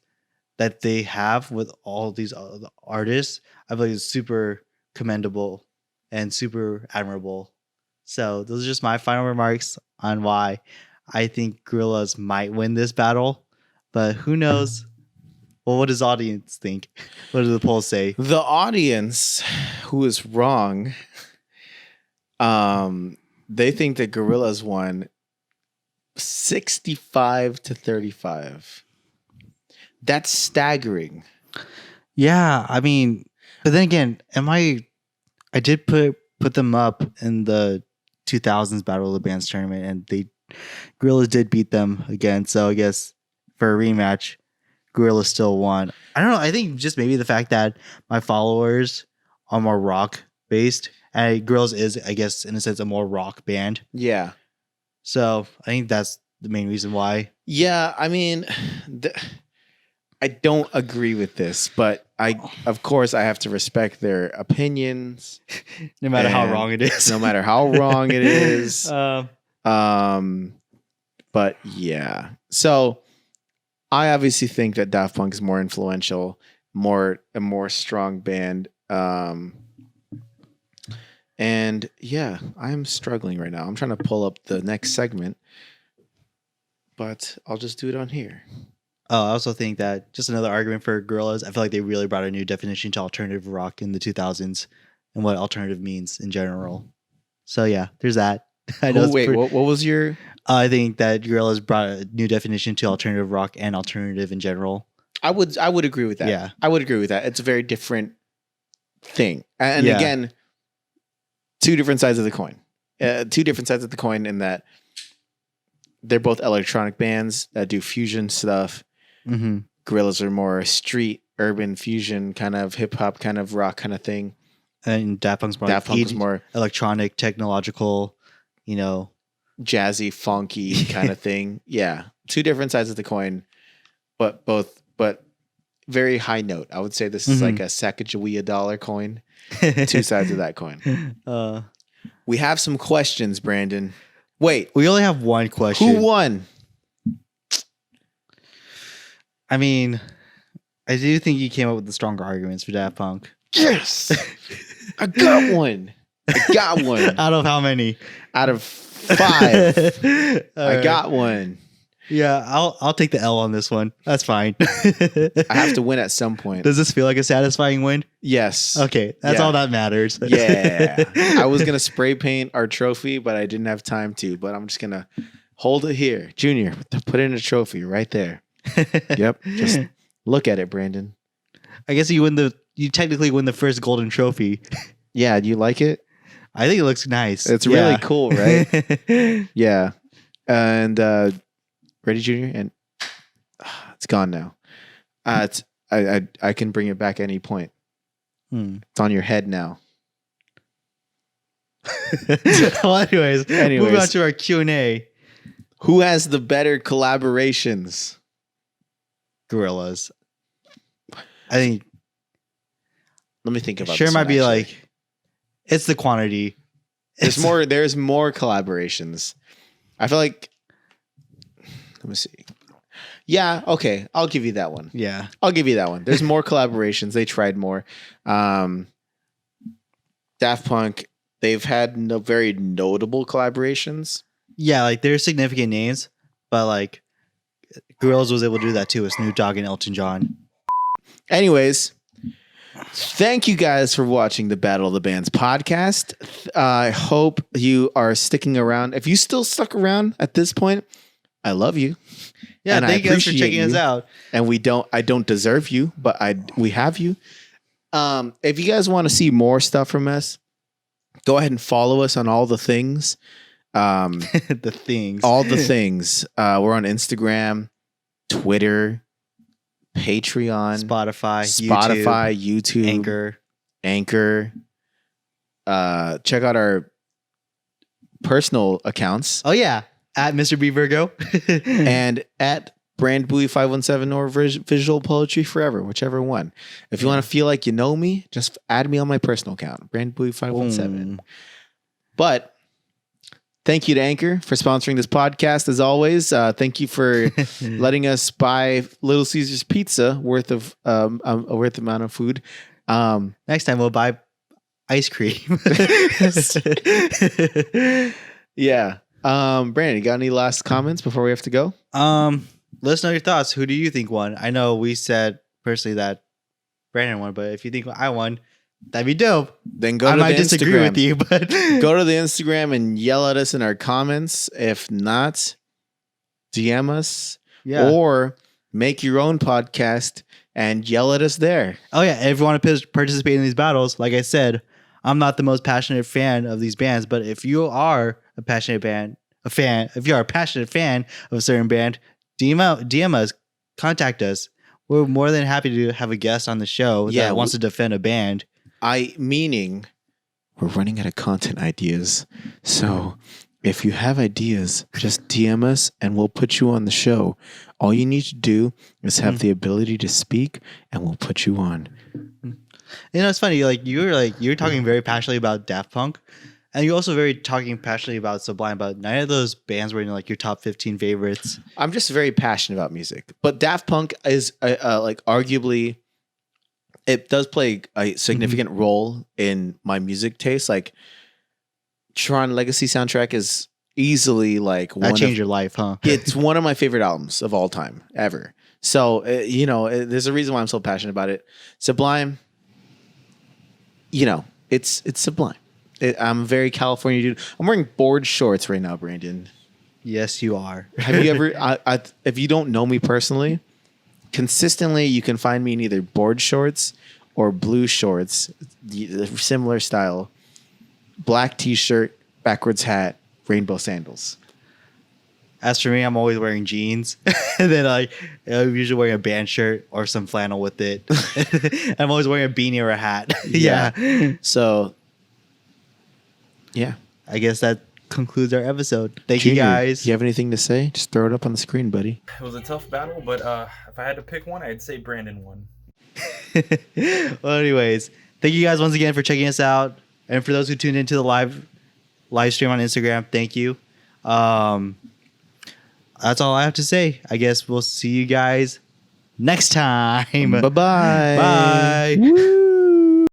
that they have with all these other artists, I feel like it's super commendable and super admirable. So those are just my final remarks on why I think Gorillaz might win this battle, but who knows? Well, what does the audience think? What do the polls say? The audience, who is wrong, they think that Gorillaz won 65-35. That's staggering. Yeah, I mean, but then again, I did put them up in the 2000s Battle of the Bands tournament, and Gorillaz did beat them again. So I guess for a rematch, Gorillaz still won. I don't know. I think just maybe the fact that my followers are more rock based, and Gorillaz is, I guess, in a sense, a more rock band. Yeah. So I think that's the main reason why. Yeah, I mean, I don't agree with this, but of course, I have to respect their opinions, no matter how wrong it is. No matter how wrong it is. But yeah, so I obviously think that Daft Punk is more influential, a more strong band. And yeah, I'm struggling right now. I'm trying to pull up the next segment, but I'll just do it on here. Oh, I also think that just another argument for Gorillaz, I feel like they really brought a new definition to alternative rock in the 2000s and what alternative means in general. So yeah, there's that. What was your... I think that Gorillaz brought a new definition to alternative rock and alternative in general. I would agree with that. Yeah. I would agree with that. It's a very different thing. And again, two different sides of the coin. Two different sides of the coin in that they're both electronic bands that do fusion stuff. Mm-hmm. Gorillaz are more street, urban fusion, kind of hip hop, kind of rock kind of thing. And Daft Punk's more Daft Punk was more electronic, technological, you know. jazzy, funky kind of thing. Yeah, two different sides of the coin, but very high note. I would say this is like a Sacagawea dollar coin. Two sides of that coin. We have some questions, Brandon. Wait, we only have one question. Who won? I mean, I do think you came up with the stronger arguments for Daft Punk. Yes, I got one. Out of how many? Out of 5. I got one. Yeah, I'll take the L on this one. That's fine. I have to win at some point. Does this feel like a satisfying win? Yes. Okay, that's all that matters. Yeah. I was gonna spray paint our trophy, but I didn't have time to. But I'm just gonna hold it here, Junior. Put in a trophy right there. Yep. Just look at it, Brandon. I guess you technically win the first golden trophy. Yeah. Do you like it? I think it looks nice. It's really cool, right? Yeah. And ready, Junior? And it's gone now. I can bring it back any point. It's on your head now. Well, anyways, moving on to our Q&A. Who has the better collaborations? Gorillaz. I think. Let me think about. Sure, this might one, be actually. like. It's the quantity. There's more. There's more collaborations. I feel like. Let me see. Yeah. Okay. I'll give you that one. Yeah. I'll give you that one. There's more collaborations. They tried more. Daft Punk. They've had no very notable collaborations. Yeah, like there's significant names, but like Gorillaz was able to do that too with Snoop Dogg and Elton John. Anyways, thank you guys for watching the Battle of the Bands podcast. I hope you are sticking around. If you still stuck around at this point, I love you. Yeah, and thank you guys for checking us out. And I don't deserve you, but we have you. If you guys want to see more stuff from us, go ahead and follow us on all the things. The things. All the things. We're on Instagram, Twitter, Patreon, Spotify, YouTube, Anchor. Check out our personal accounts. Oh yeah, at Mr. B Virgo and at Brand Bowie 517 or Visual Poetry Forever, whichever one. If you want to feel like you know me, just add me on my personal account, Brand Bowie 517. But thank you to Anchor for sponsoring this podcast. As always, thank you for letting us buy Little Caesars pizza worth amount of food. Next time we'll buy ice cream. Yeah. Brandon, you got any last comments before we have to go? Let us know your thoughts. Who do you think won? I know we said personally that Brandon won, but if you think I won, that'd be dope. Then go I to might the disagree Instagram. with you, but go to the Instagram and yell at us in our comments. If not, DM us or make your own podcast and yell at us there. Oh yeah, if you want to participate in these battles, like I said, I'm not the most passionate fan of these bands, but if you are a passionate if you are a passionate fan of a certain band, DM us, contact us. We're more than happy to have a guest on the show that wants to defend a band. Meaning we're running out of content ideas. So if you have ideas, just DM us and we'll put you on the show. All you need to do is have the ability to speak and we'll put you on. You know, it's funny. You're talking very passionately about Daft Punk, and you're also very talking passionately about Sublime. But none of those bands were in like your top 15 favorites. I'm just very passionate about music, but Daft Punk is like arguably, it does play a significant role in my music taste. Like Tron Legacy soundtrack is easily like That changed your life, huh? It's one of my favorite albums of all time ever. So there's a reason why I'm so passionate about it. Sublime. It's Sublime. I'm a very California dude. I'm wearing board shorts right now, Brandon. Yes, you are. Have you ever? If you don't know me personally, consistently you can find me in either board shorts or blue shorts, similar style, black t-shirt, backwards hat, rainbow sandals. As for me, I'm always wearing jeans. And then I'm usually wearing a band shirt or some flannel with it. I'm always wearing a beanie or a hat. Yeah. So, yeah. I guess that concludes our episode. Thank you, guys. Do you have anything to say? Just throw it up on the screen, buddy. It was a tough battle, but if I had to pick one, I'd say Brandon won. Well, anyways, thank you guys once again for checking us out. And for those who tuned into the live stream on Instagram, thank you. That's all I have to say. I guess we'll see you guys next time. Bye-bye. Bye. Woo.